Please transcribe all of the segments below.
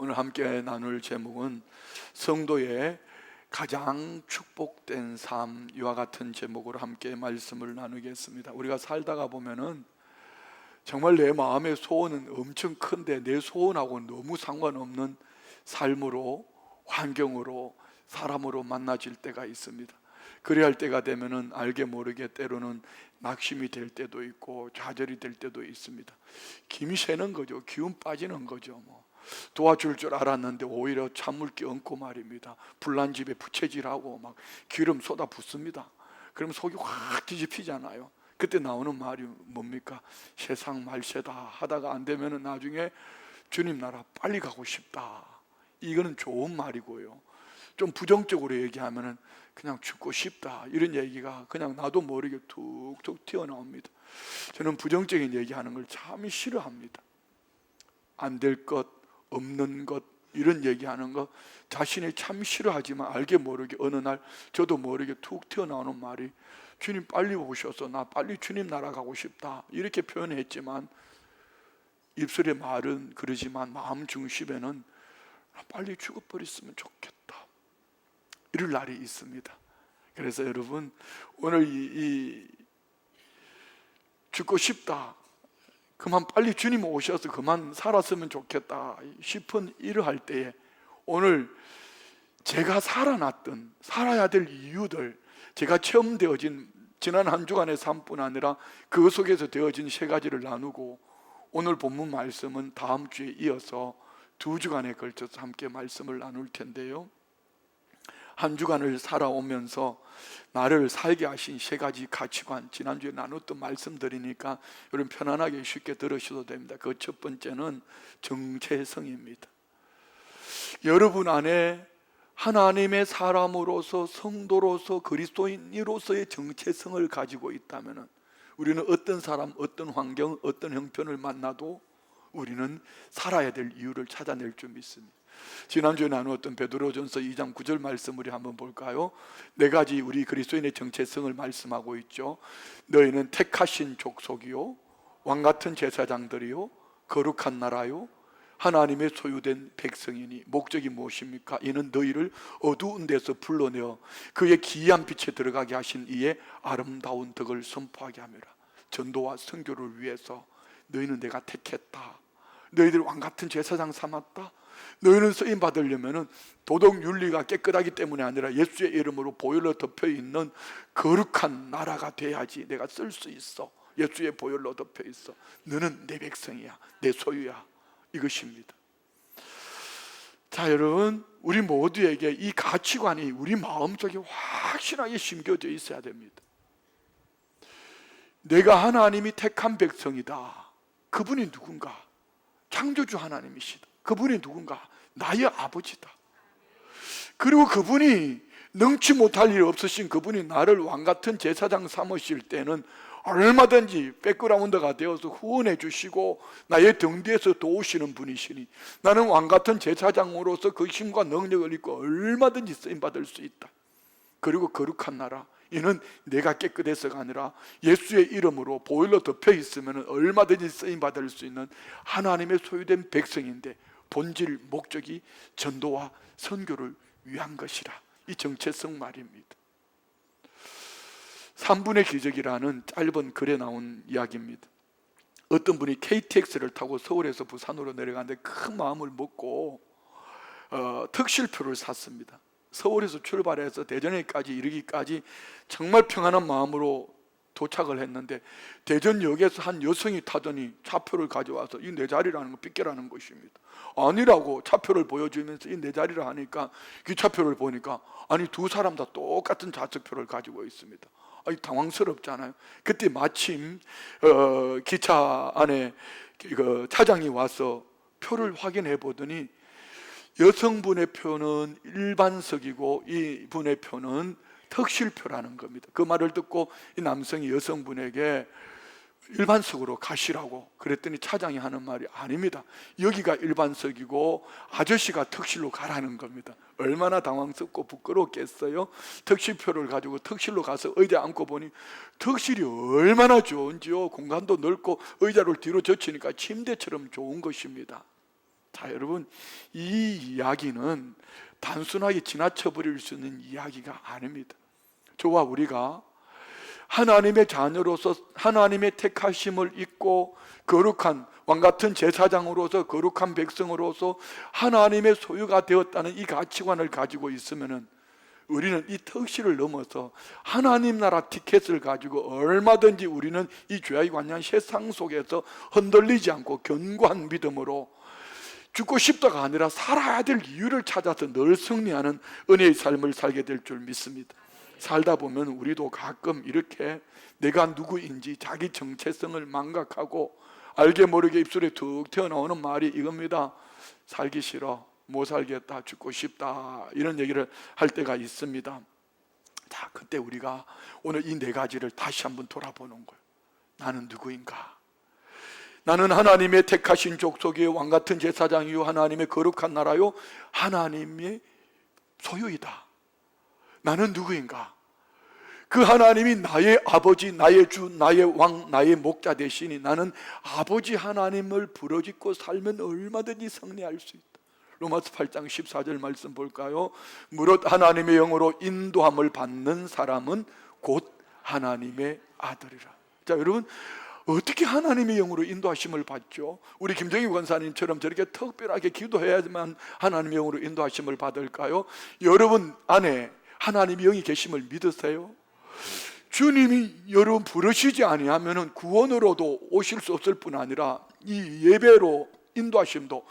오늘 함께 나눌 제목은 성도의 가장 축복된 삶, 이와 같은 제목으로 함께 말씀을 나누겠습니다. 우리가 살다가 보면은 정말 내 마음의 소원은 엄청 큰데 내 소원하고 너무 상관없는 삶으로, 환경으로, 사람으로 만나질 때가 있습니다. 그래야 할 때가 되면은 알게 모르게 때로는 낙심이 될 때도 있고 좌절이 될 때도 있습니다. 김이 새는 거죠. 기운 빠지는 거죠. 도와줄 줄 알았는데 오히려 찬물기 얹고 말입니다. 불난 집에 부채질하고 막 기름 쏟아 붓습니다. 그러면 속이 확 뒤집히잖아요. 그때 나오는 말이 뭡니까? 세상 말세다 하다가 안 되면은 나중에 주님 나라 빨리 가고 싶다. 이거는 좋은 말이고요. 좀 부정적으로 얘기하면은 그냥 죽고 싶다, 이런 얘기가 그냥 나도 모르게 툭툭 튀어나옵니다. 저는 부정적인 얘기하는 걸 참 싫어합니다. 안 될 것, 없는 것, 이런 얘기하는 거 자신이 참 싫어하지만 알게 모르게 어느 날 저도 모르게 툭 튀어나오는 말이 주님 빨리 오셔서 나 빨리 주님 나라 가고 싶다, 이렇게 표현했지만 입술의 말은 그러지만 마음 중심에는 빨리 죽어버렸으면 좋겠다, 이럴 날이 있습니다. 그래서 여러분, 오늘 이 죽고 싶다, 그만 빨리 주님 오셔서 그만 살았으면 좋겠다 싶은 일을 할 때에 오늘 제가 살아났던, 살아야 될 이유들, 제가 체험되어진 지난 한 주간의 삶뿐 아니라 그 속에서 되어진 세 가지를 나누고, 오늘 본문 말씀은 다음 주에 이어서 2주간에 걸쳐서 함께 말씀을 나눌 텐데요, 한 주간을 살아오면서 나를 살게 하신 세 가지 가치관, 지난주에 나눴던 말씀드리니까 여러분 편안하게 쉽게 들으셔도 됩니다. 그 첫 번째는 정체성입니다. 여러분 안에 하나님의 사람으로서, 성도로서, 그리스도인으로서의 정체성을 가지고 있다면 우리는 어떤 사람, 어떤 환경, 어떤 형편을 만나도 우리는 살아야 될 이유를 찾아낼 줄 믿습니다. 지난주에 나누었던 베드로전서 2장 9절 말씀 우리 한번 볼까요? 네 가지 우리 그리스도인의 정체성을 말씀하고 있죠. 너희는 택하신 족속이요, 왕같은 제사장들이요, 거룩한 나라요, 하나님의 소유된 백성이니. 목적이 무엇입니까? 이는 너희를 어두운 데서 불러내어 그의 기이한 빛에 들어가게 하신 이의 아름다운 덕을 선포하게 함이라. 전도와 선교를 위해서 너희는 내가 택했다. 너희들 왕같은 제사장 삼았다. 너희는 쓰임 받으려면 도덕 윤리가 깨끗하기 때문에 아니라 예수의 이름으로 보혈로 덮여있는 거룩한 나라가 돼야지 내가 쓸 수 있어. 예수의 보혈로 덮여있어. 너는 내 백성이야, 내 소유야, 이것입니다. 자, 여러분, 우리 모두에게 이 가치관이 우리 마음속에 확실하게 심겨져 있어야 됩니다. 내가 하나님이 택한 백성이다. 그분이 누군가? 창조주 하나님이시다. 그분이 누군가? 나의 아버지다. 그리고 그분이 능치 못할 일 없으신 그분이 나를 왕같은 제사장 삼으실 때는 얼마든지 백그라운드가 되어서 후원해 주시고 나의 등 뒤에서 도우시는 분이시니 나는 왕같은 제사장으로서 그 힘과 능력을 입고 얼마든지 쓰임받을 수 있다. 그리고 거룩한 나라, 이는 내가 깨끗해서가 아니라 예수의 이름으로 보혈로 덮여 있으면 얼마든지 쓰임받을 수 있는 하나님의 소유된 백성인데 본질 목적이 전도와 선교를 위한 것이라. 이 정체성 말입니다. 3분의 기적이라는 짧은 글에 나온 이야기입니다. 어떤 분이 KTX를 타고 서울에서 부산으로 내려가는데 큰 마음을 먹고 특실표를 샀습니다. 서울에서 출발해서 대전에까지 이르기까지 정말 평안한 마음으로 도착을 했는데 대전역에서 한 여성이 타더니 차표를 가져와서 이 내 자리라는 거 삐껴라는 것입니다. 아니라고 차표를 보여주면서 이 내 자리라 하니까 기차표를 보니까 아니 두 사람 다 똑같은 좌석표를 가지고 있습니다. 아니 당황스럽잖아요. 그때 마침 기차 안에 차장이 와서 표를 확인해 보더니 여성분의 표는 일반석이고 이분의 표는 특실표라는 겁니다. 그 말을 듣고 이 남성이 여성분에게 일반석으로 가시라고 그랬더니 차장이 하는 말이 아닙니다. 여기가 일반석이고 아저씨가 특실로 가라는 겁니다. 얼마나 당황스럽고 부끄럽겠어요. 특실표를 가지고 특실로 가서 의자에 앉고 보니 특실이 얼마나 좋은지요. 공간도 넓고 의자를 뒤로 젖히니까 침대처럼 좋은 것입니다. 자, 여러분, 이 이야기는 단순하게 지나쳐 버릴 수 있는 이야기가 아닙니다. 저와 우리가 하나님의 자녀로서 하나님의 택하심을 입고 거룩한 왕같은 제사장으로서 거룩한 백성으로서 하나님의 소유가 되었다는 이 가치관을 가지고 있으면은 우리는 이 턱시를 넘어서 하나님 나라 티켓을 가지고 얼마든지 우리는 이 죄악이 관여한 세상 속에서 흔들리지 않고 견고한 믿음으로 죽고 싶다가 아니라 살아야 될 이유를 찾아서 늘 승리하는 은혜의 삶을 살게 될 줄 믿습니다. 살다 보면 우리도 가끔 이렇게 내가 누구인지 자기 정체성을 망각하고 알게 모르게 입술에 툭 튀어나오는 말이 이겁니다. 살기 싫어, 못 살겠다, 죽고 싶다, 이런 얘기를 할 때가 있습니다. 자, 그때 우리가 오늘 이 네 가지를 다시 한번 돌아보는 거예요. 나는 누구인가? 나는 하나님의 택하신 족속의 왕같은 제사장이요 하나님의 거룩한 나라요 하나님의 소유이다. 나는 누구인가? 그 하나님이 나의 아버지, 나의 주, 나의 왕, 나의 목자 되시니 나는 아버지 하나님을 부르짖고 살면 얼마든지 승리할 수 있다. 로마서 8장 14절 말씀 볼까요? 무릇 하나님의 영으로 인도함을 받는 사람은 곧 하나님의 아들이라. 자, 여러분, 어떻게 하나님의 영으로 인도하심을 받죠? 우리 김정희 권사님처럼 저렇게 특별하게 기도해야지만 하나님의 영으로 인도하심을 받을까요? 여러분 안에 하나님의 영이 계심을 믿으세요? 주님이 여러분 부르시지 아니하면 구원으로도 오실 수 없을 뿐 아니라 이 예배로 인도하심도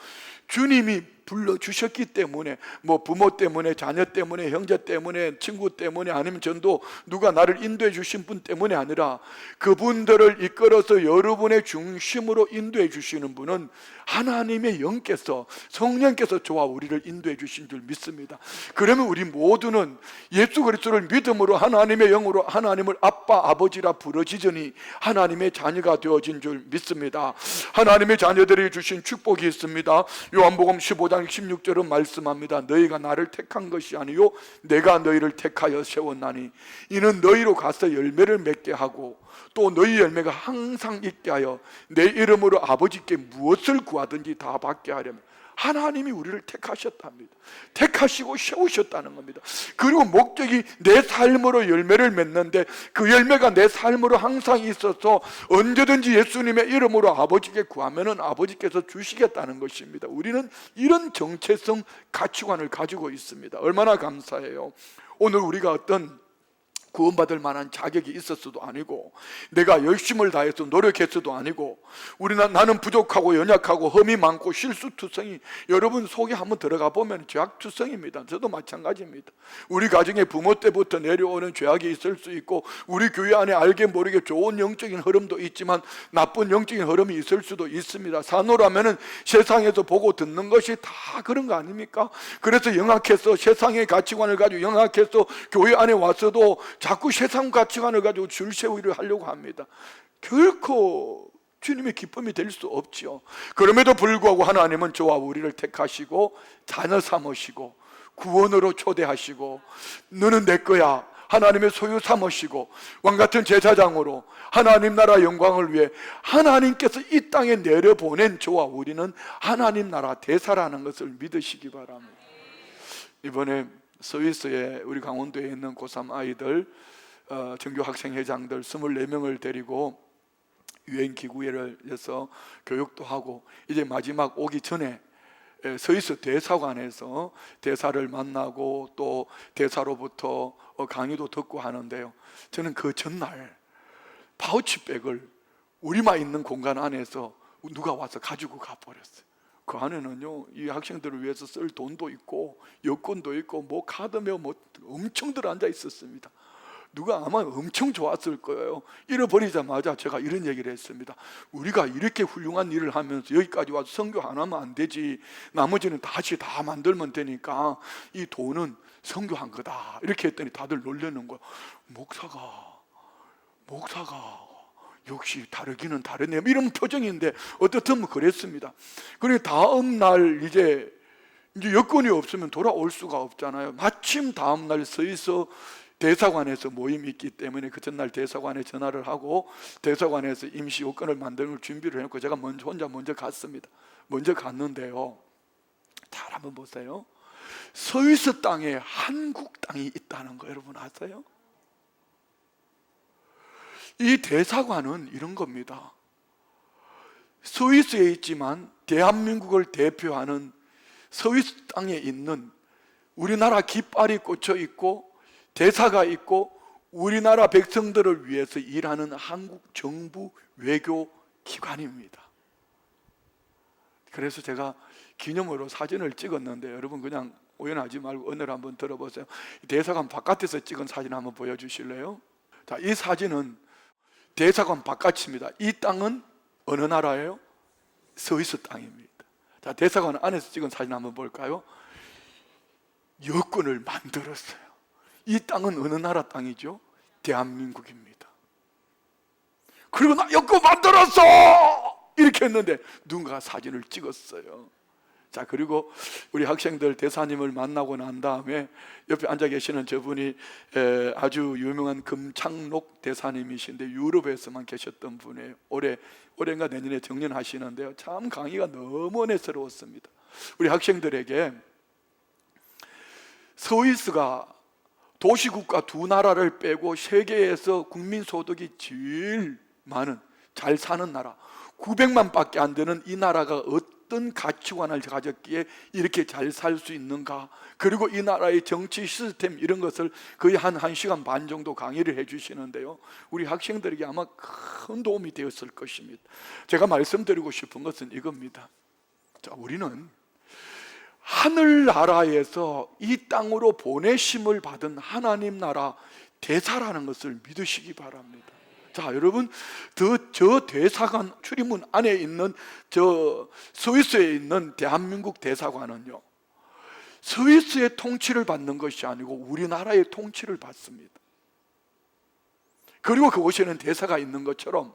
주님이 불러주셨기 때문에, 뭐 부모 때문에, 자녀 때문에, 형제 때문에, 친구 때문에, 아니면 전도 누가 나를 인도해 주신 분 때문에 아니라 그분들을 이끌어서 여러분의 중심으로 인도해 주시는 분은 하나님의 영께서, 성령께서 저와 우리를 인도해 주신 줄 믿습니다. 그러면 우리 모두는 예수 그리스도를 믿음으로 하나님의 영으로 하나님을 아빠, 아버지라 부르짖으니 하나님의 자녀가 되어진 줄 믿습니다. 하나님의 자녀들이 주신 축복이 있습니다. 요한복음 15장 16절은 말씀합니다. 너희가 나를 택한 것이 아니요 내가 너희를 택하여 세웠나니 이는 너희로 가서 열매를 맺게 하고 또 너희 열매가 항상 있게 하여 내 이름으로 아버지께 무엇을 구하든지 다 받게 하려면, 하나님이 우리를 택하셨답니다. 택하시고 세우셨다는 겁니다. 그리고 목적이 내 삶으로 열매를 맺는데 그 열매가 내 삶으로 항상 있어서 언제든지 예수님의 이름으로 아버지께 구하면은 아버지께서 주시겠다는 것입니다. 우리는 이런 정체성 가치관을 가지고 있습니다. 얼마나 감사해요. 오늘 우리가 어떤 구원받을 만한 자격이 있었어도 아니고 내가 열심을 다해서 노력했어도 아니고 나는 부족하고 연약하고 흠이 많고 실수투성이, 여러분 속에 한번 들어가 보면 죄악투성입니다. 저도 마찬가지입니다. 우리 가정에 부모 때부터 내려오는 죄악이 있을 수 있고 우리 교회 안에 알게 모르게 좋은 영적인 흐름도 있지만 나쁜 영적인 흐름이 있을 수도 있습니다. 산호라면은 세상에서 보고 듣는 것이 다 그런 거 아닙니까? 그래서 영악해서 세상의 가치관을 가지고 영악해서 교회 안에 와서도 자꾸 세상 가치관을 가지고 줄 세우기를 하려고 합니다. 결코 주님의 기쁨이 될 수 없죠. 그럼에도 불구하고 하나님은 저와 우리를 택하시고 자녀 삼으시고 구원으로 초대하시고 너는 내 거야, 하나님의 소유 삼으시고 왕같은 제사장으로 하나님 나라 영광을 위해 하나님께서 이 땅에 내려보낸 저와 우리는 하나님 나라 대사라는 것을 믿으시기 바랍니다. 이번에 스위스에 우리 강원도에 있는 고3 아이들 전교 학생회장들 24명을 데리고 유엔기구회를 해서 교육도 하고 이제 마지막 오기 전에 스위스 대사관에서 대사를 만나고 또 대사로부터 강의도 듣고 하는데요, 저는 그 전날 파우치백을 우리만 있는 공간 안에서 누가 와서 가지고 가버렸어요. 그 안에는요, 이 학생들을 위해서 쓸 돈도 있고 여권도 있고 뭐 카드며 뭐 엄청들 앉아 있었습니다. 누가 아마 엄청 좋았을 거예요. 잃어버리자마자 제가 이런 얘기를 했습니다. 우리가 이렇게 훌륭한 일을 하면서 여기까지 와서 선교 안 하면 안 되지, 나머지는 다시 다 만들면 되니까 이 돈은 선교한 거다, 이렇게 했더니 다들 놀라는 거예요. 목사가 역시 다르기는 다르네요, 이런 표정인데 어떻든 그랬습니다. 그리고 다음 날 이제 여건이 없으면 돌아올 수가 없잖아요. 마침 다음 날 스위스 대사관에서 모임이 있기 때문에 그 전날 대사관에 전화를 하고 대사관에서 임시 여권을 만드는 준비를 했고 제가 혼자 먼저 갔습니다. 먼저 갔는데요, 잘 한번 보세요. 스위스 땅에 한국 땅이 있다는 거 여러분 아세요? 이 대사관은 이런 겁니다. 스위스에 있지만 대한민국을 대표하는 스위스 땅에 있는 우리나라 깃발이 꽂혀 있고 대사가 있고 우리나라 백성들을 위해서 일하는 한국 정부 외교 기관입니다. 그래서 제가 기념으로 사진을 찍었는데 여러분 그냥 오연하지 말고 오늘 한번 들어보세요. 대사관 바깥에서 찍은 사진 한번 보여주실래요? 자, 이 사진은 대사관 바깥입니다. 이 땅은 어느 나라예요? 스위스 땅입니다. 자, 대사관 안에서 찍은 사진 한번 볼까요? 여권을 만들었어요. 이 땅은 어느 나라 땅이죠? 대한민국입니다. 그리고 나 여권 만들었어! 이렇게 했는데 누군가 사진을 찍었어요. 자, 그리고 우리 학생들 대사님을 만나고 난 다음에 옆에 앉아 계시는 저분이 아주 유명한 금창록 대사님이신데 유럽에서만 계셨던 분이에요. 올해인가 내년에 정년하시는데요. 참 강의가 너무 은혜스러웠습니다. 우리 학생들에게 스위스가 도시국가 두 나라를 빼고 세계에서 국민소득이 제일 많은 잘 사는 나라 900만 밖에 안 되는 이 나라가 어떤 가치관을 가졌기에 이렇게 잘 살 수 있는가, 그리고 이 나라의 정치 시스템 이런 것을 거의 한 1시간 반 정도 강의를 해주시는데요, 우리 학생들에게 아마 큰 도움이 되었을 것입니다. 제가 말씀드리고 싶은 것은 이겁니다. 자, 우리는 하늘나라에서 이 땅으로 보내심을 받은 하나님 나라 대사라는 것을 믿으시기 바랍니다. 자, 여러분, 저 대사관 출입문 안에 있는 저 스위스에 있는 대한민국 대사관은요, 스위스의 통치를 받는 것이 아니고 우리나라의 통치를 받습니다. 그리고 그곳에는 대사가 있는 것처럼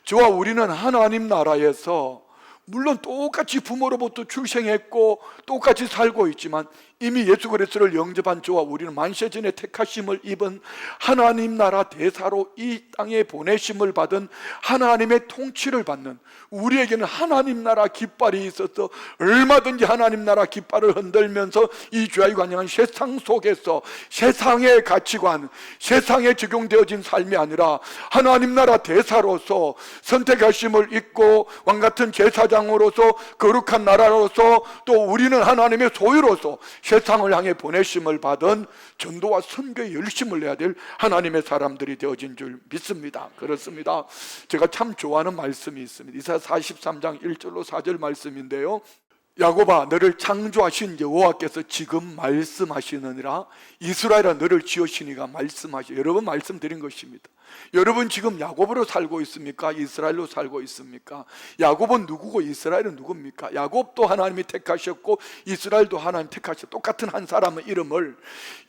저와 우리는 하나님 나라에서 물론 똑같이 부모로부터 출생했고 똑같이 살고 있지만 이미 예수 그리스도를 영접한 저와 우리는 만세전에 택하심을 입은 하나님 나라 대사로 이 땅에 보내심을 받은 하나님의 통치를 받는, 우리에게는 하나님 나라 깃발이 있어서 얼마든지 하나님 나라 깃발을 흔들면서 이 죄악관영한 세상 속에서 세상의 가치관, 세상에 적용되어진 삶이 아니라 하나님 나라 대사로서 선택하심을 입고 왕같은 제사장으로서 거룩한 나라로서 또 우리는 하나님의 소유로서 세상을 향해 보내심을 받은 전도와 선교에 열심을 내야 될 하나님의 사람들이 되어진 줄 믿습니다. 그렇습니다. 제가 참 좋아하는 말씀이 있습니다. 이사야 43장 1절로 4절 말씀인데요, 야곱아 너를 창조하신 여호와께서 지금 말씀하시느니라, 이스라엘아 너를 지으시니가 말씀하시. 여러분 말씀드린 것입니다. 여러분 지금 야곱으로 살고 있습니까? 이스라엘로 살고 있습니까? 야곱은 누구고 이스라엘은 누굽니까? 야곱도 하나님이 택하셨고 이스라엘도 하나님 택하셨고, 똑같은 한 사람의 이름을,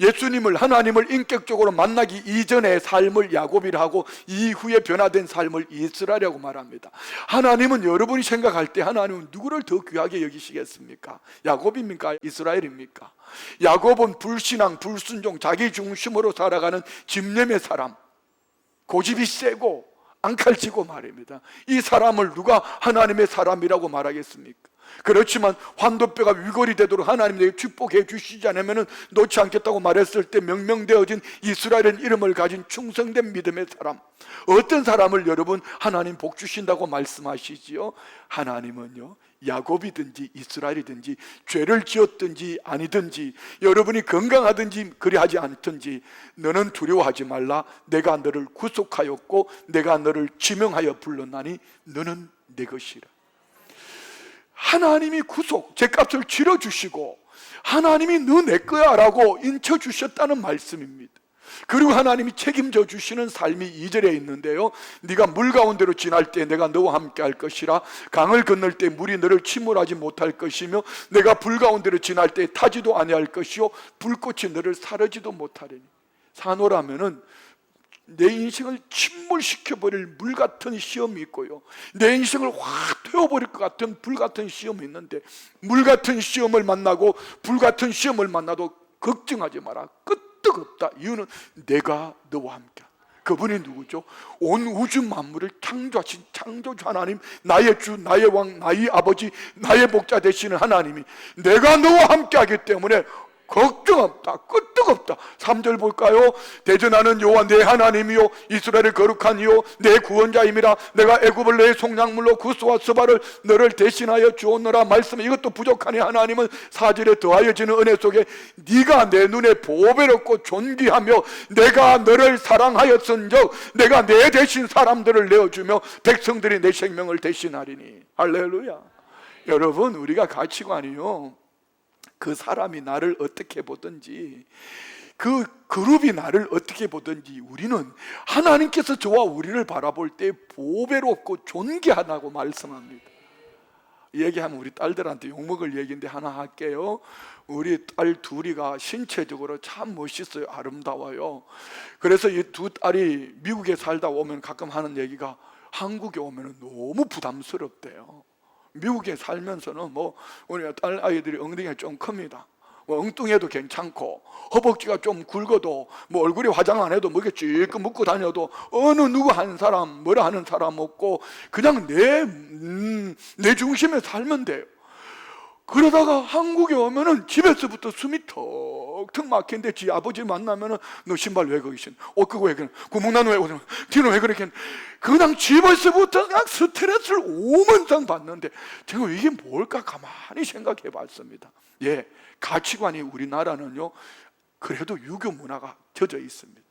예수님을, 하나님을 인격적으로 만나기 이전의 삶을 야곱이라 하고 이후에 변화된 삶을 이스라엘이라고 말합니다. 하나님은 여러분이 생각할 때 하나님은 누구를 더 귀하게 여기시겠습니까? 야곱입니까? 이스라엘입니까? 야곱은 불신앙, 불순종, 자기 중심으로 살아가는 집념의 사람, 고집이 세고 앙칼지고 말입니다. 이 사람을 누가 하나님의 사람이라고 말하겠습니까? 그렇지만 환도뼈가 위골이 되도록 하나님 내게 축복해 주시지 않으면 놓지 않겠다고 말했을 때 명명되어진 이스라엘은 이름을 가진 충성된 믿음의 사람, 어떤 사람을 여러분 하나님 복 주신다고 말씀하시지요? 하나님은요, 야곱이든지 이스라엘이든지 죄를 지었든지 아니든지 여러분이 건강하든지 그리하지 않든지 너는 두려워하지 말라. 내가 너를 구속하였고 내가 너를 지명하여 불렀나니 너는 내 것이라. 하나님이 구속, 죄값을 치러주시고 하나님이 너 내 거야 라고 인쳐주셨다는 말씀입니다. 그리고 하나님이 책임져 주시는 삶이 2절에 있는데요, 네가 물 가운데로 지날 때 내가 너와 함께 할 것이라. 강을 건널 때 물이 너를 침몰하지 못할 것이며 내가 불 가운데로 지날 때 타지도 아니할 것이요 불꽃이 너를 사르지도 못하리니. 산호라면은 내 인생을 침몰시켜버릴 물 같은 시험이 있고요, 내 인생을 확 태워버릴 것 같은 불 같은 시험이 있는데, 물 같은 시험을 만나고 불 같은 시험을 만나도 걱정하지 마라. 끄떡 없다. 이유는 내가 너와 함께. 그분이 누구죠? 온 우주 만물을 창조하신 창조주 하나님, 나의 주, 나의 왕, 나의 아버지, 나의 목자 되시는 하나님이 내가 너와 함께하기 때문에 걱정 없다, 끄떡 없다. 3절 볼까요? 대전하는 여호와 내 하나님이요 이스라엘의 거룩한 이요 내 구원자임이라. 내가 애굽을 내 속량물로 구스와 스바를 너를 대신하여 주었노라. 말씀 이것도 부족하니 하나님은 4절에 더하여지는 은혜 속에 네가 내 눈에 보배롭고 존귀하며 내가 너를 사랑하였은즉 내가 내 대신 사람들을 내어주며 백성들이 내 생명을 대신하리니. 할렐루야. 여러분, 우리가 가치관이요, 그 사람이 나를 어떻게 보든지, 그 그룹이 나를 어떻게 보든지, 우리는 하나님께서 저와 우리를 바라볼 때 보배롭고 존귀하다고 말씀합니다. 얘기하면 우리 딸들한테 욕먹을 얘기인데 하나 할게요. 우리 딸 둘이가 신체적으로 참 멋있어요. 아름다워요. 그래서 이 두 딸이 미국에 살다 오면 가끔 하는 얘기가, 한국에 오면 너무 부담스럽대요. 미국에 살면서는 뭐 우리 딸 아이들이 엉덩이가 좀 큽니다. 뭐 엉뚱해도 괜찮고 허벅지가 좀 굵어도 뭐 얼굴에 화장 안 해도 뭐게 찔끔 묶고 다녀도 어느 누구 한 사람 뭐라 하는 사람 없고 그냥 내 중심에 살면 돼요. 그러다가 한국에 오면은 집에서부터 숨이 턱턱 막히는데 지 아버지 만나면은 너 신발 왜 거기 신어? 옷 그거 왜 그래? 구멍난 왜 오냐? 뒤는 왜 그렇게? 그냥 집에서부터 그냥 스트레스를 오만상 받는데 제가 이게 뭘까 가만히 생각해 봤습니다. 예, 가치관이 우리나라는요 그래도 유교 문화가 젖어 있습니다.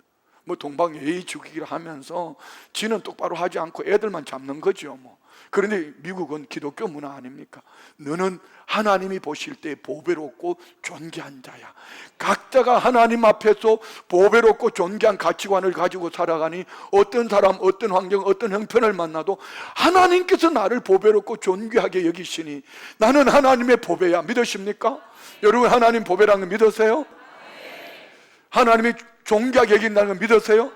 뭐 동방예의주기를 하면서 지는 똑바로 하지 않고 애들만 잡는 거죠 뭐. 그런데 미국은 기독교 문화 아닙니까? 너는 하나님이 보실 때 보배롭고 존귀한 자야. 각자가 하나님 앞에서 보배롭고 존귀한 가치관을 가지고 살아가니 어떤 사람, 어떤 환경, 어떤 형편을 만나도 하나님께서 나를 보배롭고 존귀하게 여기시니 나는 하나님의 보배야. 믿으십니까? 여러분, 하나님 보배라는 거 믿으세요? 하나님이 존귀하게 여긴다는 거 믿으세요?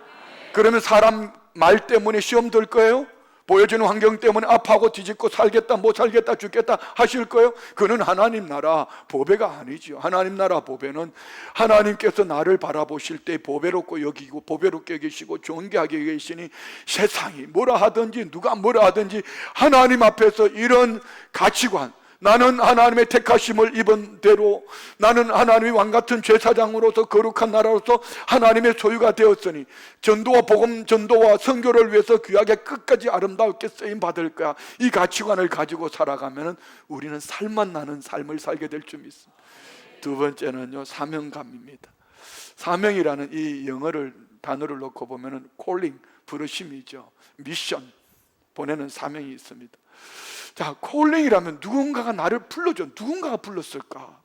그러면 사람 말 때문에 시험 들 거예요? 보여주는 환경 때문에 아파하고 뒤집고 살겠다 못 살겠다 죽겠다 하실 거예요? 그는 하나님 나라 보배가 아니죠. 하나님 나라 보배는 하나님께서 나를 바라보실 때 보배롭고 여기고 보배롭게 여기시고 존귀하게 계시니 세상이 뭐라 하든지 누가 뭐라 하든지 하나님 앞에서 이런 가치관, 나는 하나님의 택하심을 입은 대로, 나는 하나님의 왕같은 제사장으로서 거룩한 나라로서 하나님의 소유가 되었으니 전도와 복음 전도와 선교를 위해서 귀하게 끝까지 아름답게 쓰임 받을 거야. 이 가치관을 가지고 살아가면 우리는 살만 나는 삶을 살게 될 줄 믿습니다. 두 번째는요, 사명감입니다. 사명이라는 이 영어를 단어를 놓고 보면은 calling, 부르심이죠. 미션, 보내는 사명이 있습니다. 자, 콜링이라면 누군가가 나를 불러줘. 누군가가 불렀을까?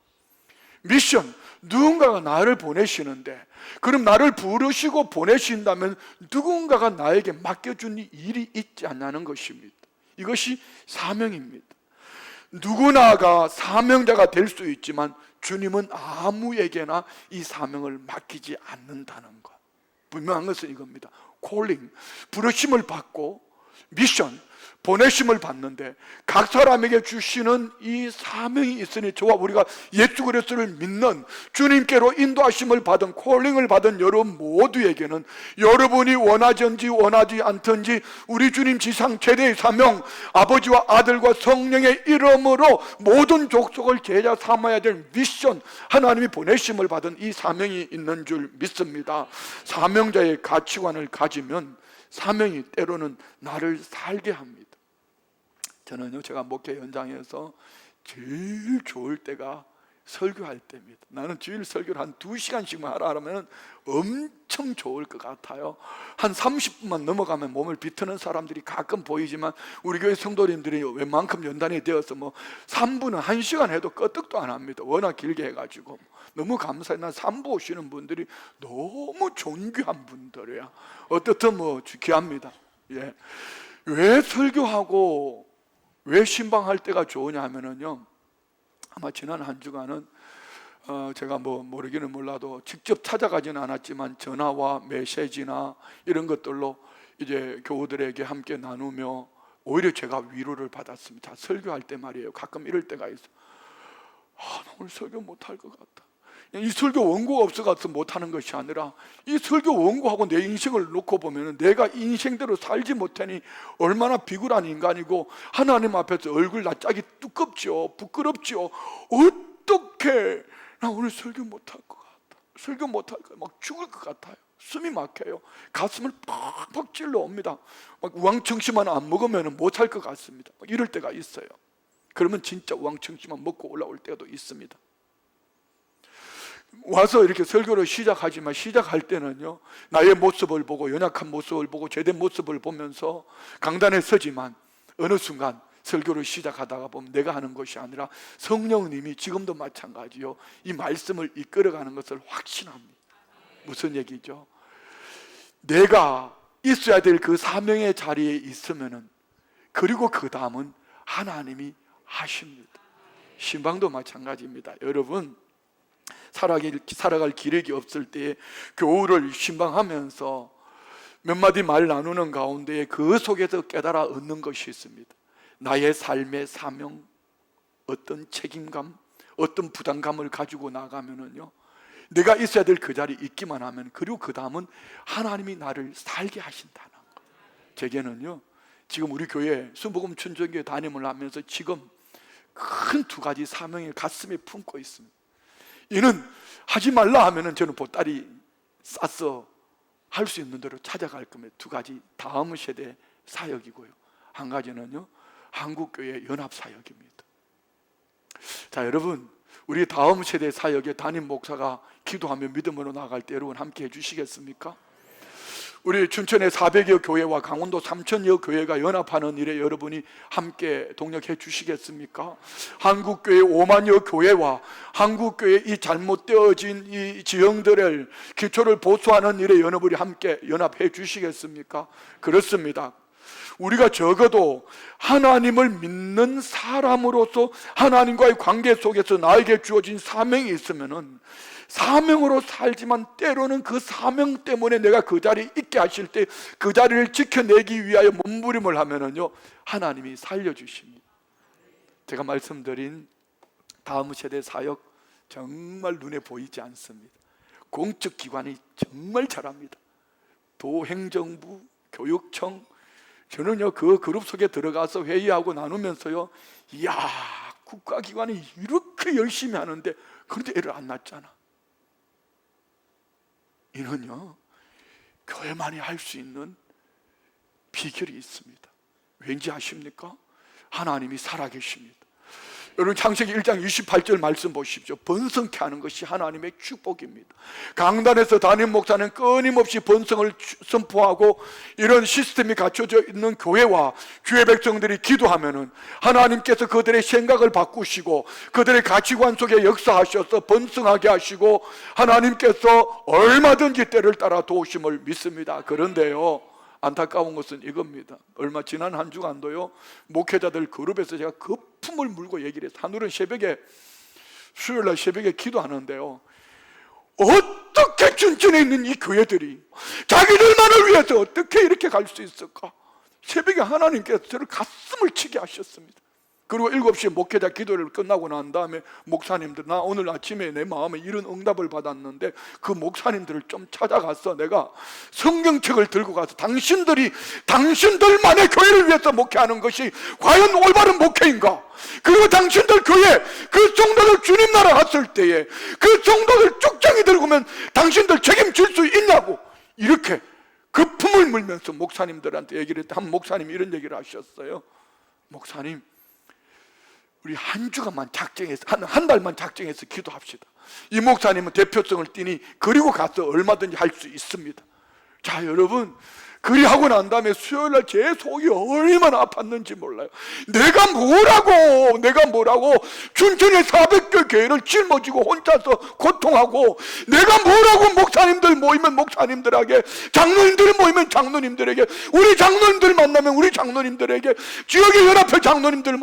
미션, 누군가가 나를 보내시는데, 그럼 나를 부르시고 보내신다면 누군가가 나에게 맡겨준 일이 있지 않냐는 것입니다. 이것이 사명입니다. 누구나가 사명자가 될 수 있지만 주님은 아무에게나 이 사명을 맡기지 않는다는 것. 분명한 것은 이겁니다. 콜링, 부르심을 받고 미션, 보내심을 받는데 각 사람에게 주시는 이 사명이 있으니 저와 우리가 예수 그리스도를 믿는 주님께로 인도하심을 받은 콜링을 받은 여러분 모두에게는 여러분이 원하든지 원하지 않든지 우리 주님 지상 최대의 사명, 아버지와 아들과 성령의 이름으로 모든 족속을 제자 삼아야 될 미션, 하나님이 보내심을 받은 이 사명이 있는 줄 믿습니다. 사명자의 가치관을 가지면 사명이 때로는 나를 살게 합니다. 저는요, 제가 목회 현장에서 제일 좋을 때가 설교할 때입니다. 나는 주일 설교를 한 2시간씩만 하라 하면 엄청 좋을 것 같아요. 한 30분만 넘어가면 몸을 비트는 사람들이 가끔 보이지만 우리 교회 성도님들이 웬만큼 연단이 되어서 뭐 3부는 1시간 해도 끄떡도 안 합니다. 워낙 길게 해가지고 너무 감사해. 난 3부 오시는 분들이 너무 존귀한 분들이야. 어떻든 뭐 귀합니다. 예. 왜 설교하고 왜 신방할 때가 좋으냐 하면은요, 아마 지난 한 주간은 제가 뭐 모르기는 몰라도 직접 찾아가지는 않았지만 전화와 메시지나 이런 것들로 이제 교우들에게 함께 나누며 오히려 제가 위로를 받았습니다. 설교할 때 말이에요. 가끔 이럴 때가 있어. 나 오늘 설교 못할 것 같다. 이 설교 원고가 없어서 못하는 것이 아니라 이 설교 원고하고 내 인생을 놓고 보면 내가 인생대로 살지 못하니 얼마나 비굴한 인간이고 하나님 앞에서 얼굴 낯짝이 두껍죠. 부끄럽죠. 어떻게 나 오늘 설교 못할 것 같아. 설교 못할 것 같아. 막 죽을 것 같아요. 숨이 막혀요. 가슴을 팍팍 찔러 옵니다. 막 우황청심만 안 먹으면 못할 것 같습니다. 막 이럴 때가 있어요. 그러면 진짜 우황청심만 먹고 올라올 때도 있습니다. 와서 이렇게 설교를 시작하지만 시작할 때는요, 나의 모습을 보고 연약한 모습을 보고 죄된 모습을 보면서 강단에 서지만 어느 순간 설교를 시작하다가 보면 내가 하는 것이 아니라 성령님이 지금도 마찬가지요, 이 말씀을 이끌어가는 것을 확신합니다. 무슨 얘기죠? 내가 있어야 될 그 사명의 자리에 있으면은, 그리고 그 다음은 하나님이 하십니다. 신방도 마찬가지입니다. 여러분, 살아갈 기력이 없을 때 교우를 신방하면서 몇 마디 말 나누는 가운데 그 속에서 깨달아 얻는 것이 있습니다. 나의 삶의 사명, 어떤 책임감, 어떤 부담감을 가지고 나가면은요, 내가 있어야 될 그 자리에 있기만 하면, 그리고 그 다음은 하나님이 나를 살게 하신다는 것. 제게는요, 지금 우리 교회 순복음 춘정교회 담임을 하면서 지금 큰 두 가지 사명을 가슴에 품고 있습니다. 이는 하지 말라 하면은 저는 보따리 싸서 할 수 있는 대로 찾아갈 겁니다. 두 가지, 다음 세대 사역이고요, 한 가지는요, 한국교회 연합사역입니다. 자, 여러분, 우리 다음 세대 사역에 담임 목사가 기도하며 믿음으로 나갈 때 여러분 함께 해주시겠습니까? 우리 춘천의 400여 교회와 강원도 3천여 교회가 연합하는 일에 여러분이 함께 동력해 주시겠습니까? 한국교회 5만여 교회와 한국교회 이 잘못되어진 이 지형들을 기초를 보수하는 일에 여러분이 함께 연합해 주시겠습니까? 그렇습니다. 우리가 적어도 하나님을 믿는 사람으로서 하나님과의 관계 속에서 나에게 주어진 사명이 있으면은 사명으로 살지만, 때로는 그 사명 때문에 내가 그 자리에 있게 하실 때 그 자리를 지켜내기 위하여 몸부림을 하면은요, 하나님이 살려주십니다. 제가 말씀드린 다음 세대 사역 정말 눈에 보이지 않습니다. 공적 기관이 정말 잘합니다. 도, 행정부, 교육청, 저는요 그 그룹 속에 들어가서 회의하고 나누면서요, 이야, 국가기관이 이렇게 열심히 하는데 그런데 애를 안 낳잖아. 이는요, 교회만이 할 수 있는 비결이 있습니다. 왠지 아십니까? 하나님이 살아계십니다. 여러분, 창세기 1장 28절 말씀 보십시오. 번성케 하는 것이 하나님의 축복입니다. 강단에서 담임 목사는 끊임없이 번성을 선포하고 이런 시스템이 갖춰져 있는 교회와 주의 백성들이 기도하면은 하나님께서 그들의 생각을 바꾸시고 그들의 가치관 속에 역사하셔서 번성하게 하시고 하나님께서 얼마든지 때를 따라 도우심을 믿습니다. 그런데요, 안타까운 것은 이겁니다. 얼마 지난 한 주간도요, 목회자들 그룹에서 제가 거품을 물고 얘기를 해서, 하늘은 새벽에, 수요일날 새벽에 기도하는데요, 어떻게 춘천에 있는 이 교회들이 자기들만을 위해서 어떻게 이렇게 갈 수 있을까? 새벽에 하나님께서 저를 가슴을 치게 하셨습니다. 그리고 7시에 목회자 기도를 끝나고 난 다음에 목사님들, 나 오늘 아침에 내 마음에 이런 응답을 받았는데 그 목사님들을 좀 찾아가서 내가 성경책을 들고 가서 당신들만의 교회를 위해서 목회하는 것이 과연 올바른 목회인가? 그리고 당신들 교회 그 성도들 주님 나라 갔을 때에 그 성도들 쭉정이 들고 오면 당신들 책임질 수 있냐고, 이렇게 거품을 물면서 목사님들한테 얘기를 했다. 한 목사님이 이런 얘기를 하셨어요. 목사님, 우리 한 주간만 작정해서, 한 달만 작정해서 기도합시다. 이 목사님은 대표성을 띠니 그리고 가서 얼마든지 할 수 있습니다. 자, 여러분, 그리하고 난 다음에 수요일날 제 속이 얼마나 아팠는지 몰라요. 내가 뭐라고 춘천의 400개 교회를 짊어지고 혼자서 고통하고, 내가 뭐라고 목사님들 모이면 목사님들에게, 장로님들 모이면 장로님들에게, 우리 장로님들 만나면 우리 장로님들에게, 지역의 연합회 장로님들,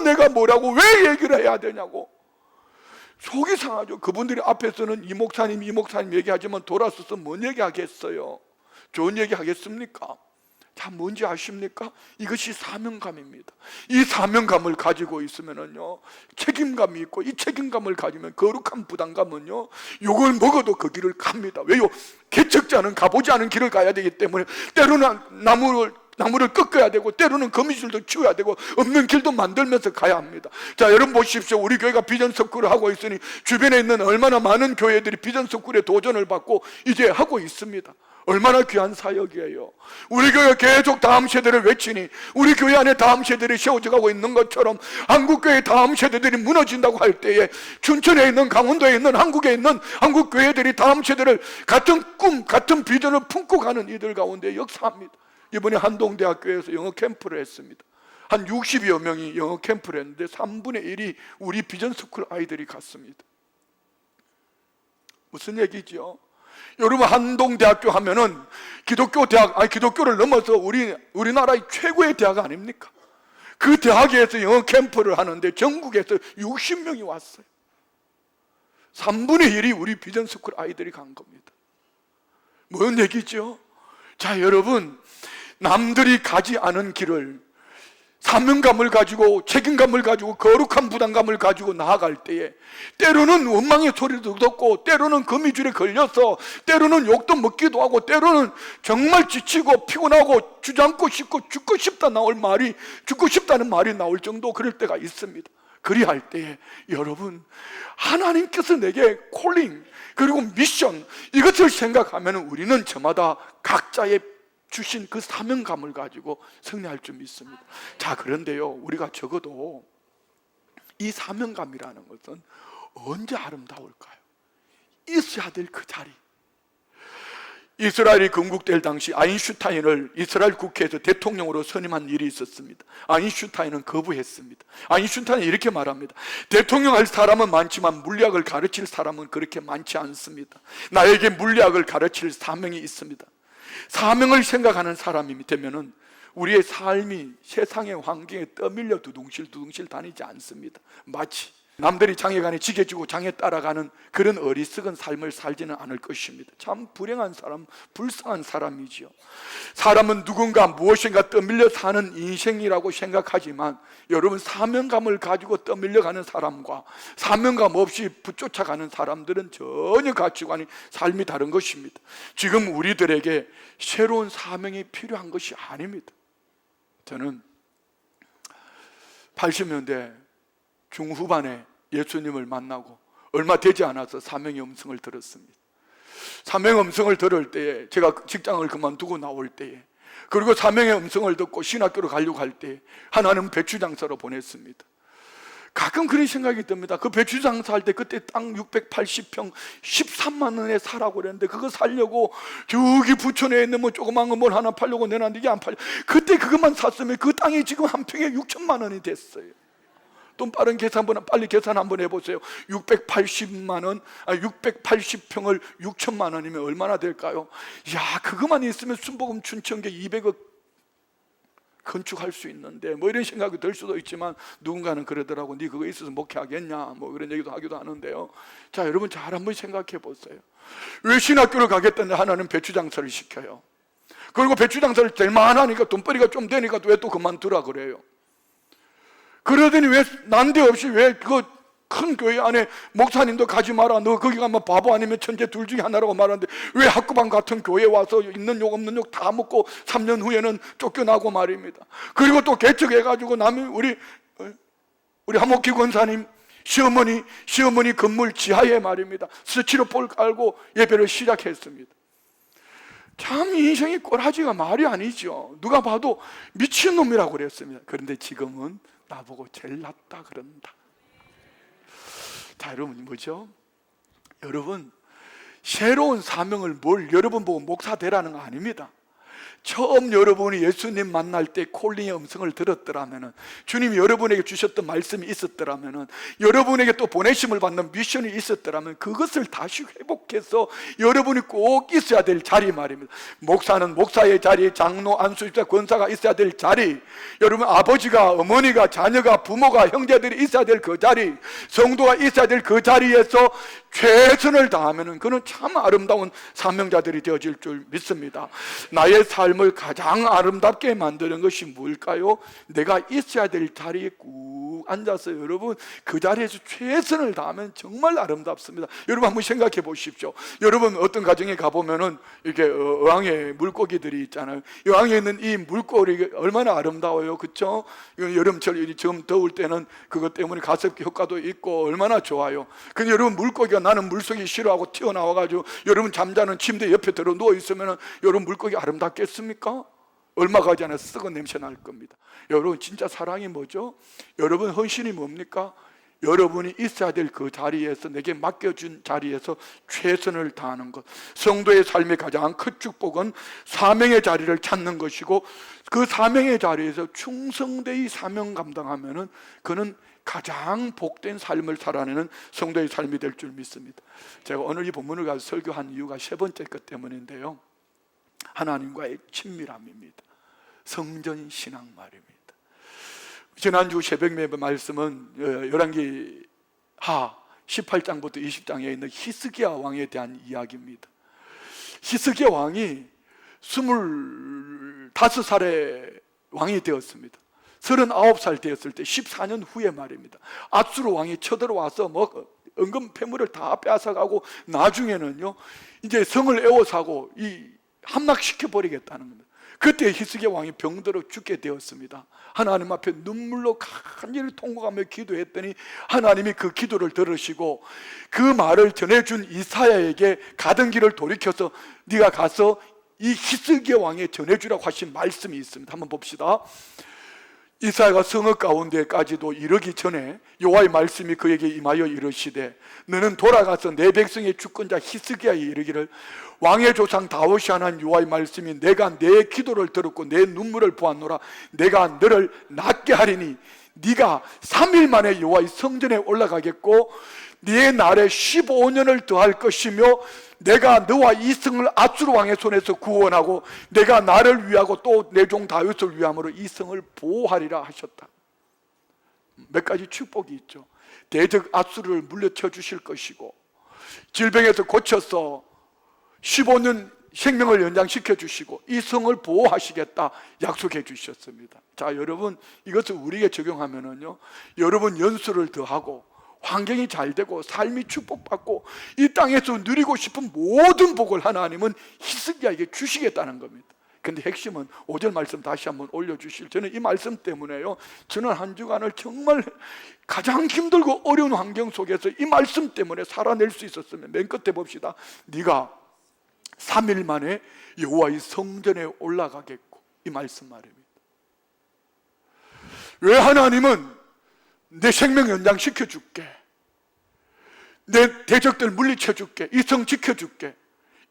내가 뭐라고 왜 얘기를 해야 되냐고 속이 상하죠. 그분들이 앞에서는 이 목사님 얘기하지만 돌아서서 뭔 얘기하겠어요? 좋은 얘기 하겠습니까? 자, 뭔지 아십니까? 이것이 사명감입니다. 이 사명감을 가지고 있으면은요, 책임감이 있고, 이 책임감을 가지면 거룩한 부담감은요, 욕을 먹어도 그 길을 갑니다. 왜요? 개척지 않은, 가보지 않은 길을 가야 되기 때문에, 때로는 나무를 꺾어야 되고, 때로는 거미줄도 치워야 되고, 없는 길도 만들면서 가야 합니다. 자, 여러분 보십시오. 우리 교회가 비전 서클을 하고 있으니 주변에 있는 얼마나 많은 교회들이 비전 서클에 도전을 받고 이제 하고 있습니다. 얼마나 귀한 사역이에요. 우리 교회가 계속 다음 세대를 외치니, 우리 교회 안에 다음 세대들이 세워져 가고 있는 것처럼 한국교회 다음 세대들이 무너진다고 할 때에 춘천에 있는, 강원도에 있는, 한국에 있는 한국교회들이 다음 세대를 같은 꿈, 같은 비전을 품고 가는 이들 가운데 역사합니다. 이번에 한동대학교에서 영어 캠프를 했습니다. 한 60여 명이 영어 캠프를 했는데 3분의 1이 우리 비전스쿨 아이들이 갔습니다. 무슨 얘기죠? 여러분, 한동대학교 하면은 기독교 대학, 기독교를 넘어서 우리나라의 최고의 대학 아닙니까? 그 대학에서 영어 캠프를 하는데 전국에서 60명이 왔어요. 3분의 1이 우리 비전스쿨 아이들이 간 겁니다. 뭔 얘기죠? 자, 여러분, 남들이 가지 않은 길을 사명감을 가지고, 책임감을 가지고, 거룩한 부담감을 가지고 나아갈 때에 때로는 원망의 소리도 듣고, 때로는 거미줄에 걸려서, 때로는 욕도 먹기도 하고, 때로는 정말 지치고 피곤하고 주저앉고 싶고 죽고 싶다는 말이 나올 정도, 그럴 때가 있습니다. 그리할 때에 여러분, 하나님께서 내게 콜링, 그리고 미션, 이것을 생각하면 우리는 저마다 각자의 주신 그 사명감을 가지고 승리할 줄 믿습니다. 자, 그런데요, 우리가 적어도 이 사명감이라는 것은 언제 아름다울까요? 있어야 될 그 자리. 이스라엘이 건국될 당시 아인슈타인을 이스라엘 국회에서 대통령으로 선임한 일이 있었습니다. 아인슈타인은 거부했습니다. 아인슈타인은 이렇게 말합니다. 대통령 할 사람은 많지만 물리학을 가르칠 사람은 그렇게 많지 않습니다. 나에게 물리학을 가르칠 사명이 있습니다. 사명을 생각하는 사람이 되면은 우리의 삶이 세상의 환경에 떠밀려 두둥실 다니지 않습니다. 마치 남들이 장에 가니 지게 주고 장에 따라가는 그런 어리석은 삶을 살지는 않을 것입니다. 참 불행한 사람, 불쌍한 사람이지요. 사람은 누군가 무엇인가 떠밀려 사는 인생이라고 생각하지만, 여러분, 사명감을 가지고 떠밀려가는 사람과 사명감 없이 붙쫓아가는 사람들은 전혀 가치관이, 삶이 다른 것입니다. 지금 우리들에게 새로운 사명이 필요한 것이 아닙니다. 저는 80년대 중후반에 예수님을 만나고 얼마 되지 않아서 사명의 음성을 들었습니다. 사명의 음성을 들을 때에, 제가 직장을 그만두고 나올 때에, 그리고 사명의 음성을 듣고 신학교로 가려고 할 때에 하나는 배추장사로 보냈습니다. 가끔 그런 생각이 듭니다. 그 배추장사 할 때 그때 땅 680평 13만 원에 사라고 그랬는데, 그거 살려고 저기 부천에 있는 뭐 조그만 거 뭘 하나 팔려고 내놨는데 이게 안 팔려. 그때 그것만 샀으면 그 땅이 지금 한 평에 6천만 원이 됐어요. 또 빨리 계산 한번 해보세요. 680만 원, 680평을 6천만 원이면 얼마나 될까요? 야, 그것만 있으면 순복음 춘천교 200억 건축할 수 있는데, 뭐 이런 생각이 들 수도 있지만, 누군가는 그러더라고, 네 그거 있어서 목회하겠냐, 뭐 그런 얘기도 하기도 하는데요. 자, 여러분 잘 한번 생각해 보세요. 왜 신학교를 가겠다는데 하나는 배추장사를 시켜요? 그리고 배추장사를 될만하니까, 돈벌이가 좀 되니까 왜 또 그만두라 그래요? 그러더니 왜 난데없이 왜 그 큰 교회 안에 목사님도 가지 마라, 너 거기 가면 바보 아니면 천재 둘 중에 하나라고 말하는데, 왜 학구방 같은 교회에 와서 있는 욕 없는 욕 다 먹고 3년 후에는 쫓겨나고 말입니다. 그리고 또 개척해가지고 우리 하목기 권사님 시어머니 건물 지하에 말입니다, 스티로폴 깔고 예배를 시작했습니다. 참 인생이 꼬라지가 말이 아니죠. 누가 봐도 미친놈이라고 그랬습니다. 그런데 지금은 나보고 제일 낫다 그런다. 자, 여러분 뭐죠? 여러분, 새로운 사명을 여러분 보고 목사 되라는 거 아닙니다. 처음 여러분이 예수님 만날 때 콜링의 음성을 들었더라면, 주님이 여러분에게 주셨던 말씀이 있었더라면, 여러분에게 또 보내심을 받는 미션이 있었더라면, 그것을 다시 회복해서 여러분이 꼭 있어야 될 자리 말입니다. 목사는 목사의 자리, 장로, 안수집사, 권사가 있어야 될 자리, 여러분 아버지가, 어머니가, 자녀가, 부모가, 형제들이 있어야 될 그 자리, 성도가 있어야 될 그 자리에서 최선을 다하면 그는 참 아름다운 사명자들이 되어질 줄 믿습니다. 나의 삶 삶을 가장 아름답게 만드는 것이 뭘까요? 내가 있어야 될 자리에 꾹 앉아서 여러분 그 자리에서 최선을 다하면 정말 아름답습니다. 여러분 한번 생각해 보십시오. 여러분 어떤 가정에 가보면은 이렇게 어항에 물고기들이 있잖아요. 어항에 있는 이 물고기 얼마나 아름다워요, 그렇죠? 여름철 지금 더울 때는 그것 때문에 가습기 효과도 있고 얼마나 좋아요. 근데 여러분 물고기가 나는 물속이 싫어하고 튀어나와가지고 여러분 잠자는 침대 옆에 들어 누워 있으면은 여러분 물고기 아름답겠습니까? 얼마 가지 않아 썩은 냄새 날 겁니다. 여러분 진짜 사랑이 뭐죠? 여러분 헌신이 뭡니까? 여러분이 있어야 될 그 자리에서 내게 맡겨준 자리에서 최선을 다하는 것. 성도의 삶의 가장 큰 축복은 사명의 자리를 찾는 것이고 그 사명의 자리에서 충성되이 사명 감당하면은 그는 가장 복된 삶을 살아내는 성도의 삶이 될 줄 믿습니다. 제가 오늘 이 본문을 가지고 설교한 이유가 세 번째 것 때문인데요, 하나님과의 친밀함입니다. 성전 신앙 말입니다. 지난주 새벽 예배 말씀은 열왕기 하 18장부터 20장에 있는 히스기야 왕에 대한 이야기입니다. 히스기야 왕이 25살에 왕이 되었습니다. 39살 되었을 때 14년 후에 말입니다. 앗수르 왕이 쳐들어와서 은금 패물을 다 빼앗아가고 나중에는요 이제 성을 에워싸고 함락시켜 버리겠다는 겁니다. 그때 히스기야 왕이 병들어 죽게 되었습니다. 하나님 앞에 눈물로 간절히 통곡하며 기도했더니 하나님이 그 기도를 들으시고 그 말을 전해준 이사야에게 가던 길을 돌이켜서 네가 가서 이 히스기야 왕에 전해주라고 하신 말씀이 있습니다. 한번 봅시다. 이사야가 성읍 가운데까지도 이르기 전에 여호와의 말씀이 그에게 임하여 이르시되 너는 돌아가서 내 백성의 주권자 히스기야에 이르기를 왕의 조상 다윗이 하는 여호와의 말씀이 내가 내 기도를 들었고 내 눈물을 보았노라. 내가 너를 낫게 하리니 네가 3일 만에 여호와의 성전에 올라가겠고 네 날에 15년을 더할 것이며 내가 너와 이 성을 앗수르 왕의 손에서 구원하고 내가 나를 위하고 또 내 종 다윗을 위함으로 이 성을 보호하리라 하셨다. 몇 가지 축복이 있죠. 대적 앗수르를 물리쳐 주실 것이고 질병에서 고쳐서 15년 생명을 연장시켜 주시고 이 성을 보호하시겠다 약속해 주셨습니다. 자, 여러분 이것을 우리에게 적용하면은요, 여러분 연수를 더하고 환경이 잘 되고 삶이 축복받고 이 땅에서 누리고 싶은 모든 복을 하나님은 히스기야에게 주시겠다는 겁니다. 근데 핵심은 5절 말씀 다시 한번 올려주실, 저는 이 말씀 때문에요 저는 한 주간을 정말 가장 힘들고 어려운 환경 속에서 이 말씀 때문에 살아낼 수 있었으면, 맨 끝에 봅시다. 네가 3일 만에 여호와의 성전에 올라가겠고, 이 말씀 말입니다. 왜 하나님은 내 생명 연장시켜 줄게, 내 대적들 물리쳐 줄게, 이 성 지켜 줄게,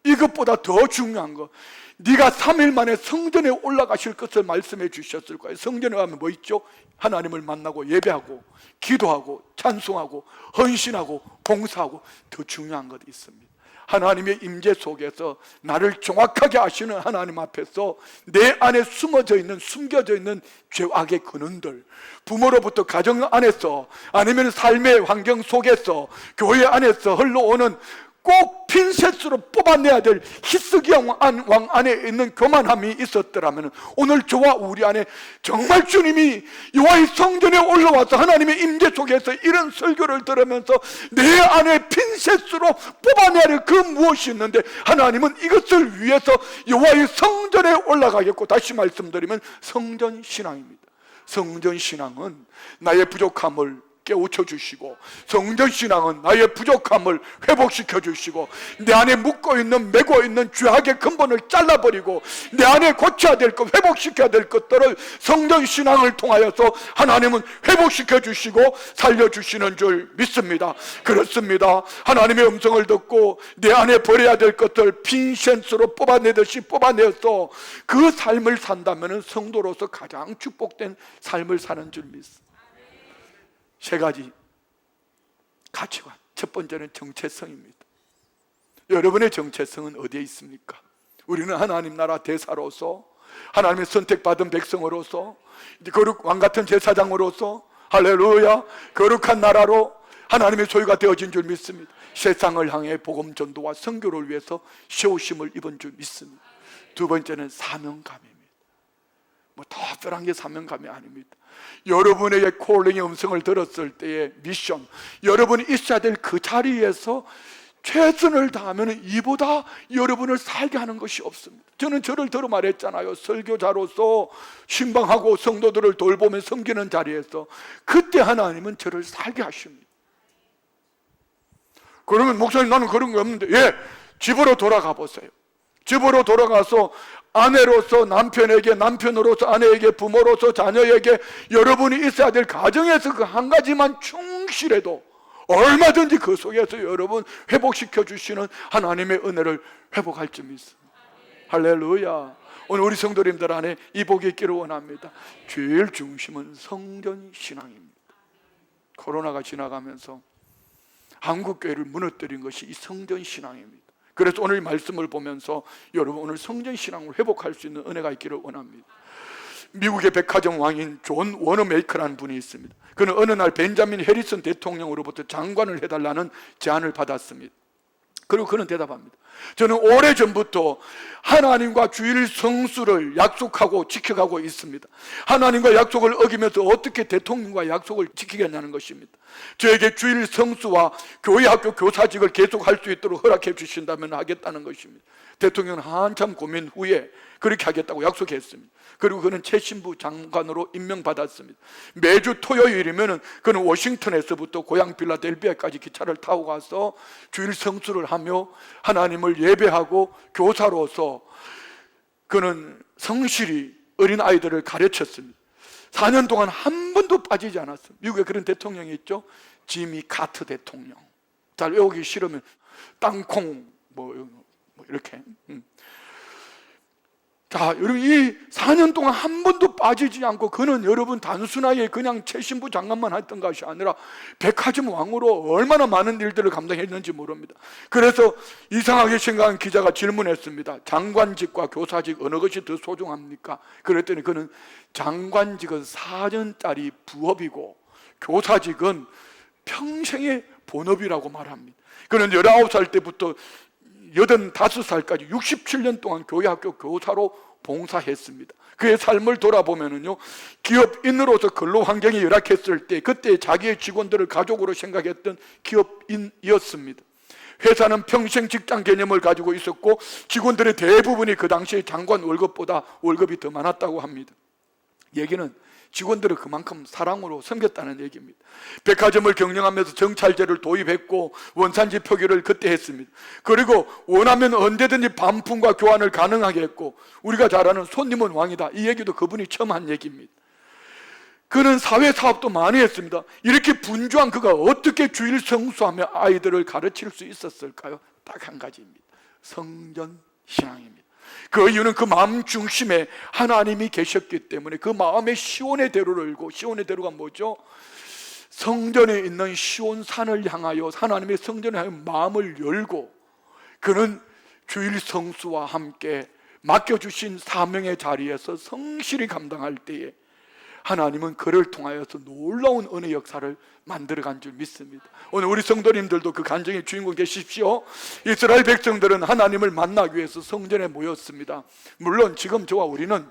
이것보다 더 중요한 거 네가 3일 만에 성전에 올라가실 것을 말씀해 주셨을 거예요. 성전에 가면 뭐 있죠? 하나님을 만나고 예배하고 기도하고 찬송하고 헌신하고 봉사하고 더 중요한 것이 있습니다. 하나님의 임재 속에서 나를 정확하게 아시는 하나님 앞에서 내 안에 숨어져 있는, 숨겨져 있는 죄악의 근원들, 부모로부터 가정 안에서 아니면 삶의 환경 속에서 교회 안에서 흘러오는 꼭 핀셋으로 뽑아내야 될 히스기야 왕 안에 있는 교만함이 있었더라면 오늘 저와 우리 안에 정말 주님이 여호와의 성전에 올라와서 하나님의 임재 속에서 이런 설교를 들으면서 내 안에 핀셋으로 뽑아내야 될 그 무엇이 있는데 하나님은 이것을 위해서 여호와의 성전에 올라가겠고, 다시 말씀드리면 성전 신앙입니다. 성전 신앙은 나의 부족함을 깨우쳐 주시고, 성전신앙은 나의 부족함을 회복시켜 주시고, 내 안에 묶어있는 메고있는 죄악의 근본을 잘라버리고 내 안에 고쳐야 될 것, 회복시켜야 될 것들을 성전신앙을 통하여서 하나님은 회복시켜 주시고 살려주시는 줄 믿습니다. 그렇습니다. 하나님의 음성을 듣고 내 안에 버려야 될 것들 핀센스로 뽑아내듯이 뽑아내서 그 삶을 산다면 성도로서 가장 축복된 삶을 사는 줄 믿습니다. 세 가지 가치관. 첫 번째는 정체성입니다. 여러분의 정체성은 어디에 있습니까? 우리는 하나님 나라 대사로서, 하나님의 선택받은 백성으로서, 거룩 왕같은 제사장으로서, 할렐루야, 거룩한 나라로 하나님의 소유가 되어진 줄 믿습니다. 세상을 향해 복음 전도와 선교를 위해서 세우심을 입은 줄 믿습니다. 두 번째는 사명감입니다. 뭐 특별한 게 사명감이 아닙니다. 여러분에게 콜링의 음성을 들었을 때의 미션, 여러분이 있어야 될 그 자리에서 최선을 다하면 이보다 여러분을 살게 하는 것이 없습니다. 저는 저를 들어 말했잖아요. 설교자로서 신방하고 성도들을 돌보며 섬기는 자리에서 그때 하나님은 저를 살게 하십니다. 그러면 목사님 나는 그런 거 없는데, 예, 집으로 돌아가 보세요. 집으로 돌아가서 아내로서 남편에게, 남편으로서 아내에게, 부모로서 자녀에게 여러분이 있어야 될 가정에서 그 한 가지만 충실해도 얼마든지 그 속에서 여러분 회복시켜 주시는 하나님의 은혜를 회복할 줄 믿습니다. 할렐루야. 오늘 우리 성도님들 안에 이 복이 있기를 원합니다. 제일 중심은 성전 신앙입니다. 코로나가 지나가면서 한국교회를 무너뜨린 것이 이 성전 신앙입니다. 그래서 오늘 말씀을 보면서 여러분 오늘 성전 신앙을 회복할 수 있는 은혜가 있기를 원합니다. 미국의 백화점 왕인 존 워너메이커라는 분이 있습니다. 그는 어느 날 벤자민 해리슨 대통령으로부터 장관을 해달라는 제안을 받았습니다. 그리고 그는 대답합니다. 저는 오래전부터 하나님과 주일 성수를 약속하고 지켜가고 있습니다. 하나님과 약속을 어기면서 어떻게 대통령과 약속을 지키겠냐는 것입니다. 저에게 주일 성수와 교회 학교 교사직을 계속할 수 있도록 허락해 주신다면 하겠다는 것입니다. 대통령은 한참 고민 후에 그렇게 하겠다고 약속했습니다. 그리고 그는 최신부 장관으로 임명받았습니다. 매주 토요일이면 그는 워싱턴에서부터 고향 필라델피아까지 기차를 타고 가서 주일 성수를 하며 하나님을 예배하고 교사로서 그는 성실히 어린 아이들을 가르쳤습니다. 4년 동안 한 번도 빠지지 않았습니다. 미국에 그런 대통령이 있죠. 지미 카터 대통령. 잘 외우기 싫으면 땅콩 뭐 이렇게. 자, 여러분 이 4년 동안 한 번도 빠지지 않고 그는 여러분 단순하게 그냥 최신부 장관만 했던 것이 아니라 백화점 왕으로 얼마나 많은 일들을 감당했는지 모릅니다. 그래서 이상하게 생각한 기자가 질문했습니다. 장관직과 교사직 어느 것이 더 소중합니까? 그랬더니 그는 장관직은 4년짜리 부업이고 교사직은 평생의 본업이라고 말합니다. 그는 19살 때부터 85살까지 67년 동안 교회 학교 교사로 봉사했습니다. 그의 삶을 돌아보면요, 기업인으로서 근로 환경이 열악했을 때 그때 자기의 직원들을 가족으로 생각했던 기업인이었습니다. 회사는 평생 직장 개념을 가지고 있었고 직원들의 대부분이 그 당시에 장관 월급보다 월급이 더 많았다고 합니다. 얘기는 직원들을 그만큼 사랑으로 섬겼다는 얘기입니다. 백화점을 경영하면서 정찰제를 도입했고 원산지 표기를 그때 했습니다. 그리고 원하면 언제든지 반품과 교환을 가능하게 했고 우리가 잘 아는 손님은 왕이다, 이 얘기도 그분이 처음 한 얘기입니다. 그는 사회사업도 많이 했습니다. 이렇게 분주한 그가 어떻게 주일 성수하며 아이들을 가르칠 수 있었을까요? 딱 한 가지입니다. 성전 신앙입니다. 그 이유는 그 마음 중심에 하나님이 계셨기 때문에 그 마음의 시온의 대로를 열고, 시온의 대로가 뭐죠? 성전에 있는 시온산을 향하여, 하나님의 성전에 향하여 마음을 열고 그는 주일 성수와 함께 맡겨주신 사명의 자리에서 성실히 감당할 때에 하나님은 그를 통하여서 놀라운 은혜 역사를 만들어간 줄 믿습니다. 오늘 우리 성도님들도 그 간증의 주인공 되십시오. 이스라엘 백성들은 하나님을 만나기 위해서 성전에 모였습니다. 물론 지금 저와 우리는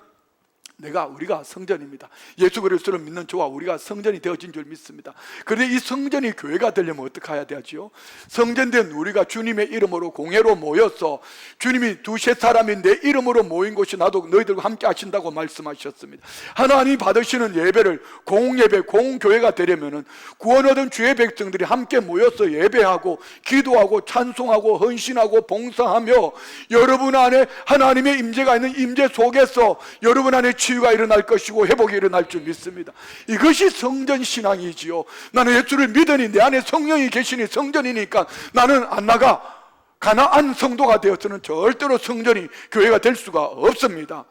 우리가 성전입니다. 예수 그리스도를 믿는 저와 우리가 성전이 되어진 줄 믿습니다. 그런데 이 성전이 교회가 되려면 어떻게 해야 되지요? 성전된 우리가 주님의 이름으로 공회로 모여서 주님이 두세 사람이 내 이름으로 모인 곳이 나도 너희들과 함께 하신다고 말씀하셨습니다. 하나님이 받으시는 예배를 공예배, 공교회가 되려면 구원 얻은 주의 백성들이 함께 모여서 예배하고 기도하고 찬송하고 헌신하고 봉사하며 여러분 안에 하나님의 임재가 있는 임재 속에서 여러분 안에 치유가 일어날 것이고 회복이 일어날 줄 믿습니다. 이것이 성전 신앙이지요. 나는 예수를 믿으니 내 안에 성령이 계시니 성전이니까 나는 안 나가. 가나안 성도가 되어서는 절대로 성전이 교회가 될 수가 없습니다.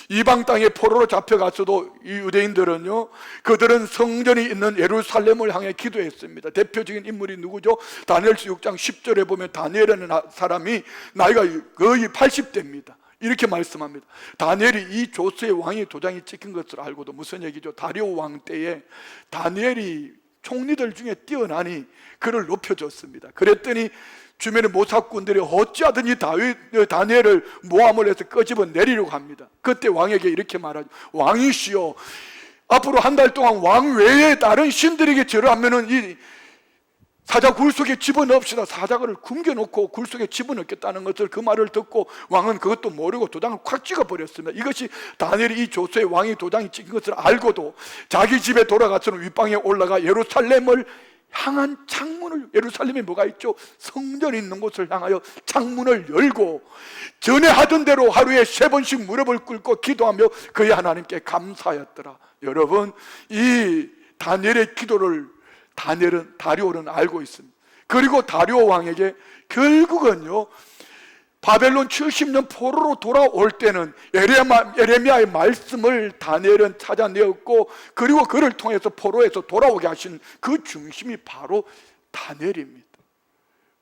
이방 땅에 포로로 잡혀갔어도 이 유대인들은요, 그들은 성전이 있는 예루살렘을 향해 기도했습니다. 대표적인 인물이 누구죠? 다니엘서 6장 10절에 보면 다니엘이라는 사람이 나이가 거의 80대입니다. 이렇게 말씀합니다. 다니엘이 이 조스의 왕의 도장이 찍힌 것을 알고도, 무슨 얘기죠? 다리오 왕 때에 다니엘이 총리들 중에 뛰어나니 그를 높여줬습니다. 그랬더니 주변의 모사꾼들이 어찌하든지 다니엘을 모함을 해서 끄집어 내리려고 합니다. 그때 왕에게 이렇게 말하죠. 왕이시여, 앞으로 한 달 동안 왕 외에 다른 신들에게 절하면은 이 사자 굴 속에 집어넣읍시다. 사자를 굶겨놓고 굴 속에 집어넣겠다는 것을, 그 말을 듣고 왕은 그것도 모르고 도장을 콱 찍어버렸습니다. 이것이 다니엘이 이 조서에 왕이 도장이 찍힌 것을 알고도 자기 집에 돌아가서는 윗방에 올라가 예루살렘을 향한 창문을, 예루살렘에 뭐가 있죠? 성전이 있는 곳을 향하여 창문을 열고 전에 하던 대로 하루에 3번씩 무릎을 꿇고 기도하며 그의 하나님께 감사하였더라. 여러분, 이 다니엘의 기도를 다리오는 알고 있습니다. 그리고 다리오 왕에게 결국은요, 바벨론 70년 포로로 돌아올 때는 에레미야의 말씀을 다니엘은 찾아내었고, 그리고 그를 통해서 포로에서 돌아오게 하신 그 중심이 바로 다니엘입니다.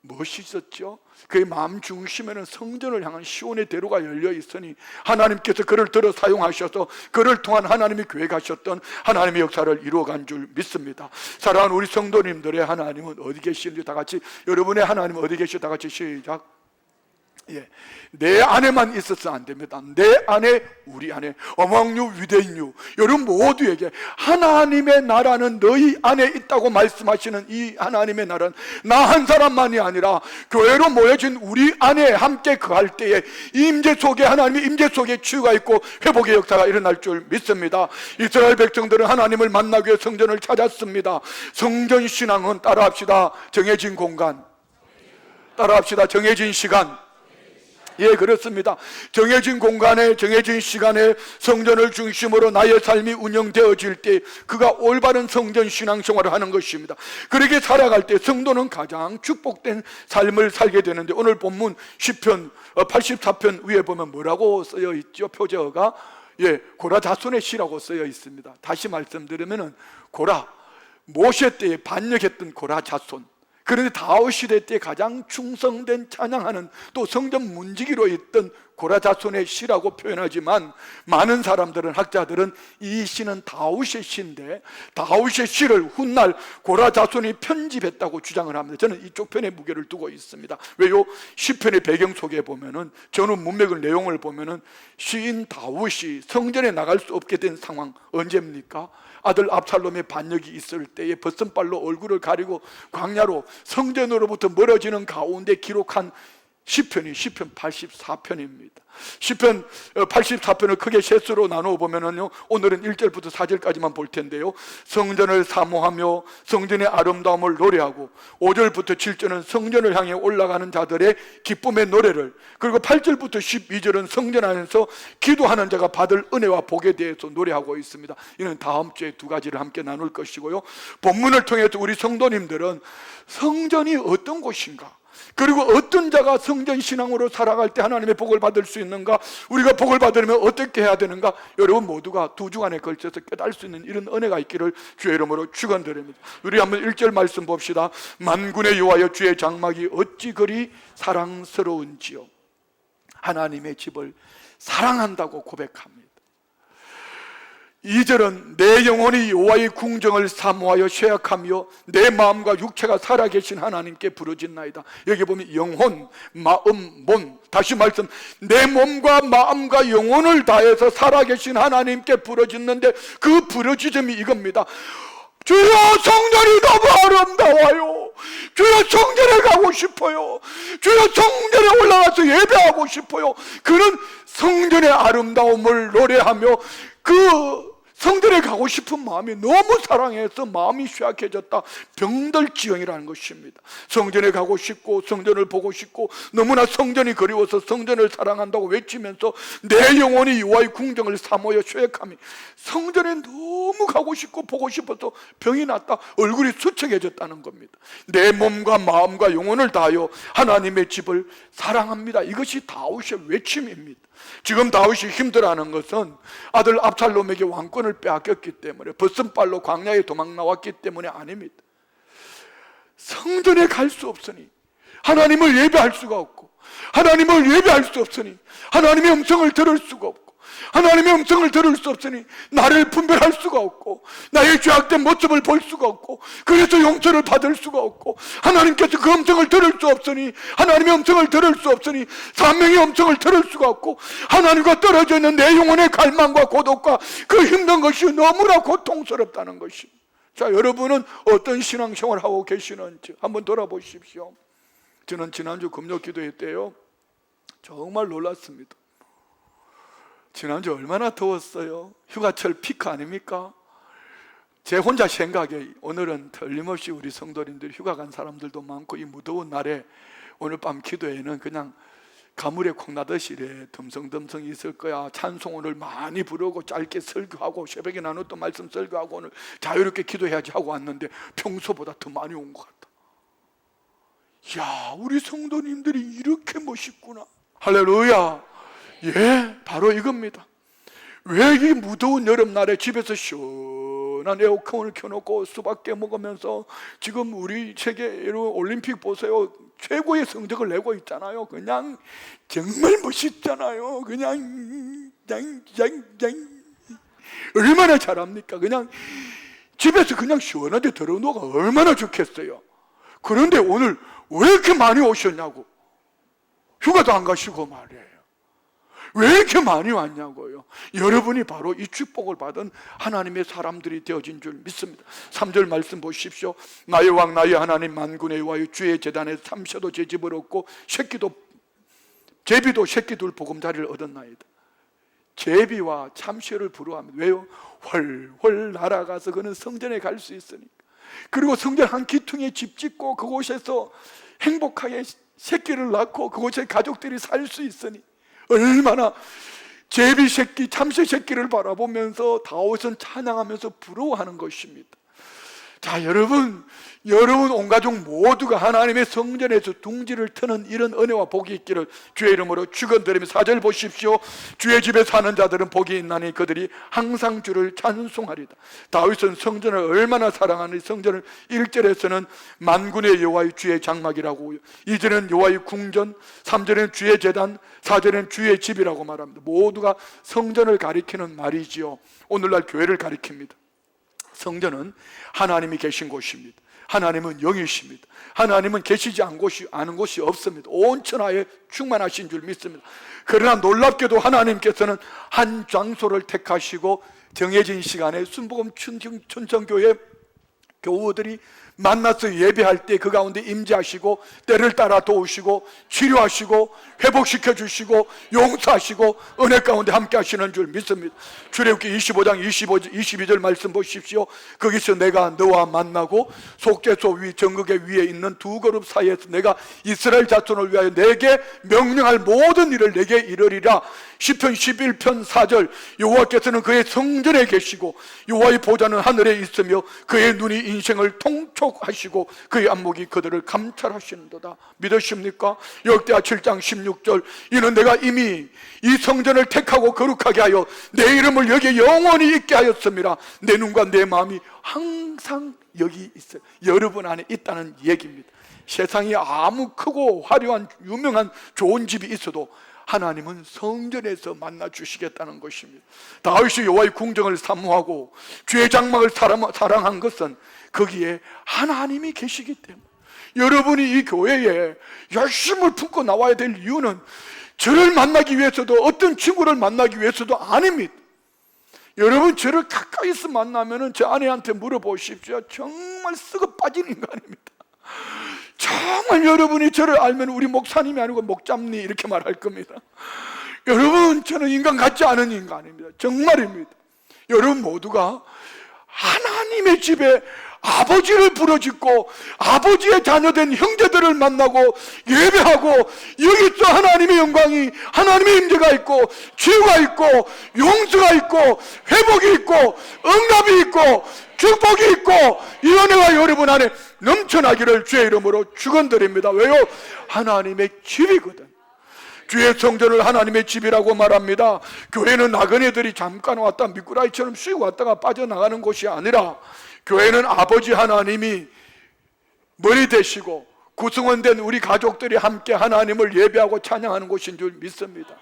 무엇이 있었죠? 그의 마음 중심에는 성전을 향한 시온의 대로가 열려 있으니 하나님께서 그를 들어 사용하셔서 그를 통한 하나님이 계획하셨던 하나님의 역사를 이루어간 줄 믿습니다. 사랑하는 우리 성도님들의 하나님은 어디 계시는지 다 같이, 여러분의 하나님은 어디 계시는지 다 같이 시작. 내 안에만 있어서 안 됩니다. 내 안에, 우리 안에, 어몽유 유대인유 여러분 모두에게 하나님의 나라는 너희 안에 있다고 말씀하시는 이 하나님의 나라는 나 한 사람만이 아니라 교회로 모여진 우리 안에 함께 거할 때에 임재 속에, 하나님의 임재 속에 치유가 있고 회복의 역사가 일어날 줄 믿습니다. 이스라엘 백성들은 하나님을 만나기 위해 성전을 찾았습니다. 성전 신앙은 따라합시다. 정해진 공간, 따라합시다. 정해진 시간. 예, 그렇습니다. 정해진 공간에, 정해진 시간에 성전을 중심으로 나의 삶이 운영되어질 때 그가 올바른 성전 신앙생활을 하는 것입니다. 그렇게 살아갈 때 성도는 가장 축복된 삶을 살게 되는데, 오늘 본문 시편 84편 위에 보면 뭐라고 쓰여 있죠? 표제어가 고라 자손의 시라고 쓰여 있습니다. 다시 말씀드리면은 고라, 모세 때에 반역했던 고라 자손, 그런데 다윗 시대 때 가장 충성된 찬양하는 또 성전 문지기로 있던 고라 자손의 시라고 표현하지만, 많은 사람들은, 학자들은 이 시는 다윗의 시인데 다윗의 시를 훗날 고라 자손이 편집했다고 주장을 합니다. 저는 이쪽 편에 무게를 두고 있습니다. 왜요? 시편의 배경 속에 보면은, 전후 문맥의 내용을 보면은 시인 다윗이 성전에 나갈 수 없게 된 상황 언제입니까? 아들 압살롬의 반역이 있을 때에 벗은발로 얼굴을 가리고 광야로 성전으로부터 멀어지는 가운데 기록한 시편이 시편 84편입니다. 시편 84편을 크게 세 수로 나누어 보면은요, 오늘은 1절부터 4절까지만 볼 텐데요, 성전을 사모하며 성전의 아름다움을 노래하고, 5절부터 7절은 성전을 향해 올라가는 자들의 기쁨의 노래를, 그리고 8절부터 12절은 성전 안에서 기도하는 자가 받을 은혜와 복에 대해서 노래하고 있습니다. 이는 다음 주에 두 가지를 함께 나눌 것이고요, 본문을 통해서 우리 성도님들은 성전이 어떤 곳인가, 그리고 어떤 자가 성전 신앙으로 살아갈 때 하나님의 복을 받을 수 있는가, 우리가 복을 받으려면 어떻게 해야 되는가, 여러분 모두가 2주간에 걸쳐서 깨달을 수 있는 이런 은혜가 있기를 주의 이름으로 축원드립니다. 우리 한번 1절 말씀 봅시다. 만군의 여호와여, 주의 장막이 어찌 그리 사랑스러운지요. 하나님의 집을 사랑한다고 고백합니다. 2절은 내 영혼이 여호와의 궁정을 사모하여 쇠약하며 내 마음과 육체가 살아계신 하나님께 부르짖나이다. 여기 보면 영혼, 마음, 몸, 다시 말씀, 내 몸과 마음과 영혼을 다해서 살아계신 하나님께 부르짖는데 그 부르짖음이 이겁니다. 주여, 성전이 너무 아름다워요. 주여, 성전에 가고 싶어요. 주여, 성전에 올라가서 예배하고 싶어요. 그런 성전의 아름다움을 노래하며 그 성전에 가고 싶은 마음이 너무 사랑해서 마음이 쇠약해졌다. 병들지경이라는 것입니다. 성전에 가고 싶고 성전을 보고 싶고 너무나 성전이 그리워서 성전을 사랑한다고 외치면서 내 영혼이 여호와의 궁정을 사모여 쇠약함이, 성전에 너무 가고 싶고 보고 싶어서 병이 났다. 얼굴이 수척해졌다는 겁니다. 내 몸과 마음과 영혼을 다하여 하나님의 집을 사랑합니다. 이것이 다윗의 외침입니다. 지금 다윗이 힘들어하는 것은 아들 압살롬에게 왕권을 빼앗겼기 때문에, 벗은발로 광야에 도망 나왔기 때문에 아닙니다. 성전에 갈 수 없으니, 하나님을 예배할 수가 없고, 하나님을 예배할 수 없으니 하나님의 음성을 들을 수가 없고, 하나님의 음성을 들을 수 없으니 나를 분별할 수가 없고 나의 죄악된 모습을 볼 수가 없고 그래서 용서를 받을 수가 없고 하나님께서 그 음성을 들을 수 없으니 하나님의 음성을 들을 수 없으니 사명의 음성을 들을 수가 없고 하나님과 떨어져 있는 내 영혼의 갈망과 고독과 그 힘든 것이 너무나 고통스럽다는 것입니다. 자, 여러분은 어떤 신앙생활을 하고 계시는지 한번 돌아보십시오. 저는 지난주 금요 기도회 때요 정말 놀랐습니다. 지난주 얼마나 더웠어요. 휴가철 피크 아닙니까? 제 혼자 생각에 오늘은 틀림없이 우리 성도님들 휴가 간 사람들도 많고 이 무더운 날에 오늘 밤 기도회는 그냥 가물에 콩나듯이 이래 듬성듬성 있을 거야. 찬송 오늘 많이 부르고 짧게 설교하고 새벽에 나눴던 말씀 설교하고 오늘 자유롭게 기도해야지 하고 왔는데 평소보다 더 많이 온 것 같다. 야, 우리 성도님들이 이렇게 멋있구나. 할렐루야. 예, 바로 이겁니다. 왜 이 무더운 여름날에 집에서 시원한 에어컨을 켜놓고 수박 깨먹으면서 지금 우리 세계 올림픽 보세요. 최고의 성적을 내고 있잖아요. 그냥 정말 멋있잖아요. 그냥 얼마나 잘합니까? 그냥 집에서 그냥 시원하게 들어놓고 얼마나 좋겠어요. 그런데 오늘 왜 이렇게 많이 오셨냐고. 휴가도 안 가시고 말이에요. 왜 이렇게 많이 왔냐고요. 여러분이 바로 이 축복을 받은 하나님의 사람들이 되어진 줄 믿습니다. 3절 말씀 보십시오. 나의 왕 나의 하나님 만군의 여호와의 주의 제단에 참새도 제 집을 얻고 제비도 새끼 둘 보금자리를 얻었나이다. 제비와 참새를 부러워합니다. 왜요? 훨훨 날아가서 그는 성전에 갈 수 있으니까. 그리고 성전 한 기퉁에 집 짓고 그곳에서 행복하게 새끼를 낳고 그곳에 가족들이 살 수 있으니 얼마나 제비 새끼, 참새 새끼를 바라보면서 다윗은 찬양하면서 부러워하는 것입니다. 자, 여러분 온 가족 모두가 하나님의 성전에서 둥지를 트는 이런 은혜와 복이 있기를 주의 이름으로 축원드리며 4절 보십시오. 주의 집에 사는 자들은 복이 있나니 그들이 항상 주를 찬송하리다. 다윗은 성전을 얼마나 사랑하는지 성전을 1절에서는 만군의 여호와의 주의 장막이라고, 2절은 여호와의 궁전, 3절은 주의 제단, 4절은 주의 집이라고 말합니다. 모두가 성전을 가리키는 말이지요. 오늘날 교회를 가리킵니다. 성전은 하나님이 계신 곳입니다. 하나님은 영이십니다. 하나님은 계시지 않은 곳이 없습니다. 온 천하에 충만하신 줄 믿습니다. 그러나 놀랍게도 하나님께서는 한 장소를 택하시고 정해진 시간에 순복음 춘천교회 교우들이 만나서 예배할 때 그 가운데 임재하시고 때를 따라 도우시고 치료하시고 회복시켜 주시고 용서하시고 은혜 가운데 함께 하시는 줄 믿습니다. 출애굽기 25장 22절 말씀 보십시오. 거기서 내가 너와 만나고 속죄소 위 정극의 위에 있는 두 그룹 사이에서 내가 이스라엘 자손을 위하여 내게 명령할 모든 일을 내게 이르리라. 시편 11편 4절 여호와께서는 그의 성전에 계시고 여호와의 보좌는 하늘에 있으며 그의 눈이 인생을 통촉하시고 그의 안목이 그들을 감찰하시는도다. 믿으십니까? 역대하 7장 16절 이는 내가 이미 이 성전을 택하고 거룩하게 하여 내 이름을 여기에 영원히 있게 하였습니다. 내 눈과 내 마음이 항상 여기 있어요. 여러분 안에 있다는 얘기입니다. 세상에 아무 크고 화려한 유명한 좋은 집이 있어도 하나님은 성전에서 만나 주시겠다는 것입니다. 다윗이 여호와의 궁정을 사모하고 주의 장막을 사랑한 것은 거기에 하나님이 계시기 때문에, 여러분이 이 교회에 열심을 품고 나와야 될 이유는 저를 만나기 위해서도 어떤 친구를 만나기 위해서도 아닙니다. 여러분 저를 가까이서 만나면 저 아내한테 물어보십시오. 정말 썩어 빠진 인간입니다. 정말 여러분이 저를 알면 우리 목사님이 아니고 목잡니 이렇게 말할 겁니다. 여러분 저는 인간 같지 않은 인간입니다. 정말입니다. 여러분 모두가 하나님의 집에 아버지를 부르짖고 아버지의 자녀된 형제들을 만나고 예배하고 여기서 하나님의 영광이, 하나님의 임재가 있고 치유가 있고 용서가 있고 회복이 있고 응답이 있고 축복이 있고 이 은혜가 여러분 안에 넘쳐나기를 주의 이름으로 축원드립니다. 왜요? 하나님의 집이거든. 주의 성전을 하나님의 집이라고 말합니다. 교회는 나그네들이 잠깐 왔다 미꾸라지처럼 쉬고 왔다가 빠져나가는 곳이 아니라 교회는 아버지 하나님이 머리 되시고 구성원된 우리 가족들이 함께 하나님을 예배하고 찬양하는 곳인 줄 믿습니다.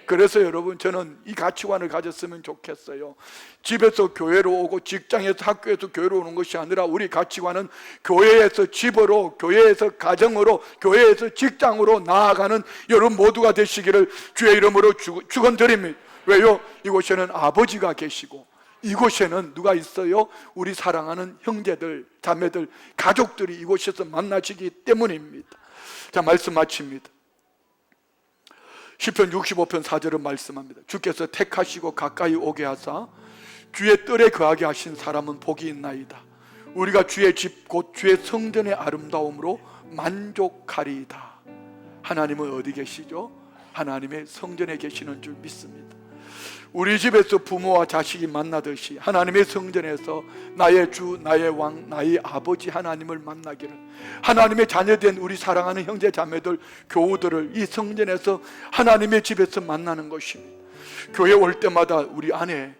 그래서 여러분, 저는 이 가치관을 가졌으면 좋겠어요. 집에서 교회로 오고 직장에서 학교에서 교회로 오는 것이 아니라 우리 가치관은 교회에서 집으로, 교회에서 가정으로, 교회에서 직장으로 나아가는 여러분 모두가 되시기를 주의 이름으로 축원드립니다. 왜요? 이곳에는 아버지가 계시고 이곳에는 누가 있어요? 우리 사랑하는 형제들, 자매들, 가족들이 이곳에서 만나시기 때문입니다. 자, 말씀 마칩니다. 시편 65편 4절은 말씀합니다. 주께서 택하시고 가까이 오게 하사 주의 뜰에 거하게 하신 사람은 복이 있나이다. 우리가 주의 집 곧 주의 성전의 아름다움으로 만족하리이다. 하나님은 어디 계시죠? 하나님의 성전에 계시는 줄 믿습니다. 우리 집에서 부모와 자식이 만나듯이 하나님의 성전에서 나의 주, 나의 왕, 나의 아버지 하나님을 만나기를, 하나님의 자녀된 우리 사랑하는 형제 자매들, 교우들을 이 성전에서 하나님의 집에서 만나는 것입니다. 교회 올 때마다 우리 안에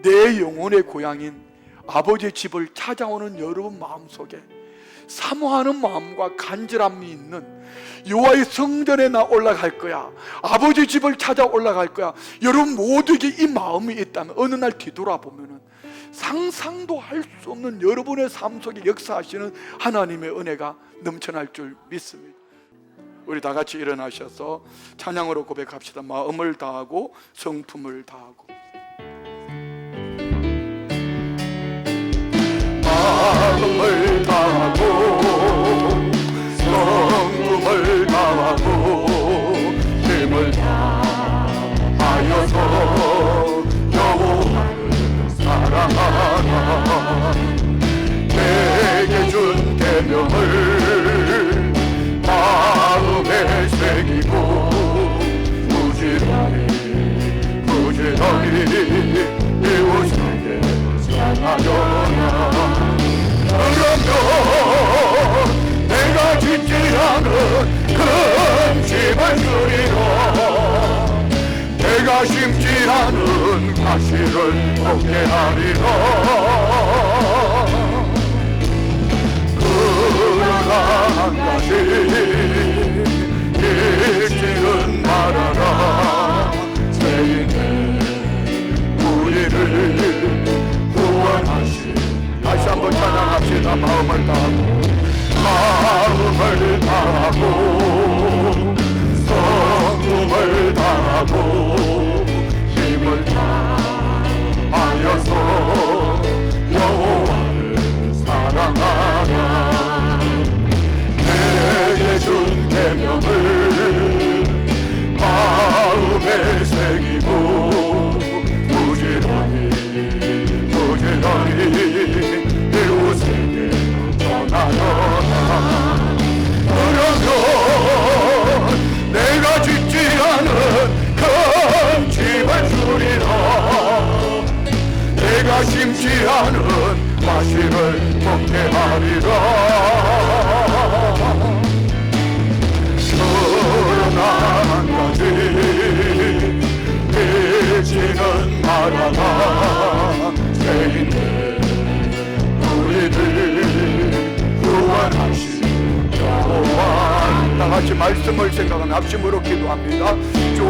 내 영혼의 고향인 아버지의 집을 찾아오는 여러분 마음속에 사모하는 마음과 간절함이 있는, 여호와의 성전에 나 올라갈 거야, 아버지 집을 찾아 올라갈 거야, 여러분 모두에게 이 마음이 있다면 어느 날 뒤돌아보면 상상도 할 수 없는 여러분의 삶 속에 역사하시는 하나님의 은혜가 넘쳐날 줄 믿습니다. 우리 다 같이 일어나셔서 찬양으로 고백합시다. 마음을 다하고 성품을 다하고. 마음을 다하고 성품을 다하고 힘을 다하여서 여호와를 사랑하라. 내게 준 계명을 마음에 새기고 부지런히 이웃에게 전하여라. 그러면 내가 짓지 않은 큰 집을 주리라. 내가 심지 않은 가시를 얻게 하리라. 그러나 한 가지 잊지는 말아라. 죄인의 우리를 구원하시. 다시 한번 찬양합시다. 마음을 다하고 성품을 다하고 힘을 다하여서 여호와를 사랑하라. 내게 준 계명을 마음에 새기고 부지런히 이웃에게 전하여라. 그러면 내가 짓지 않은 큰 집을 주리라. 내가 심지 않은 과실을 먹게 하리라. 그러나 한 가지 잊지는 말아라. 죄인들 우리들 구원하신 여호와. 다 같이 말씀을 생각하며 합심으로 기도합니다. 주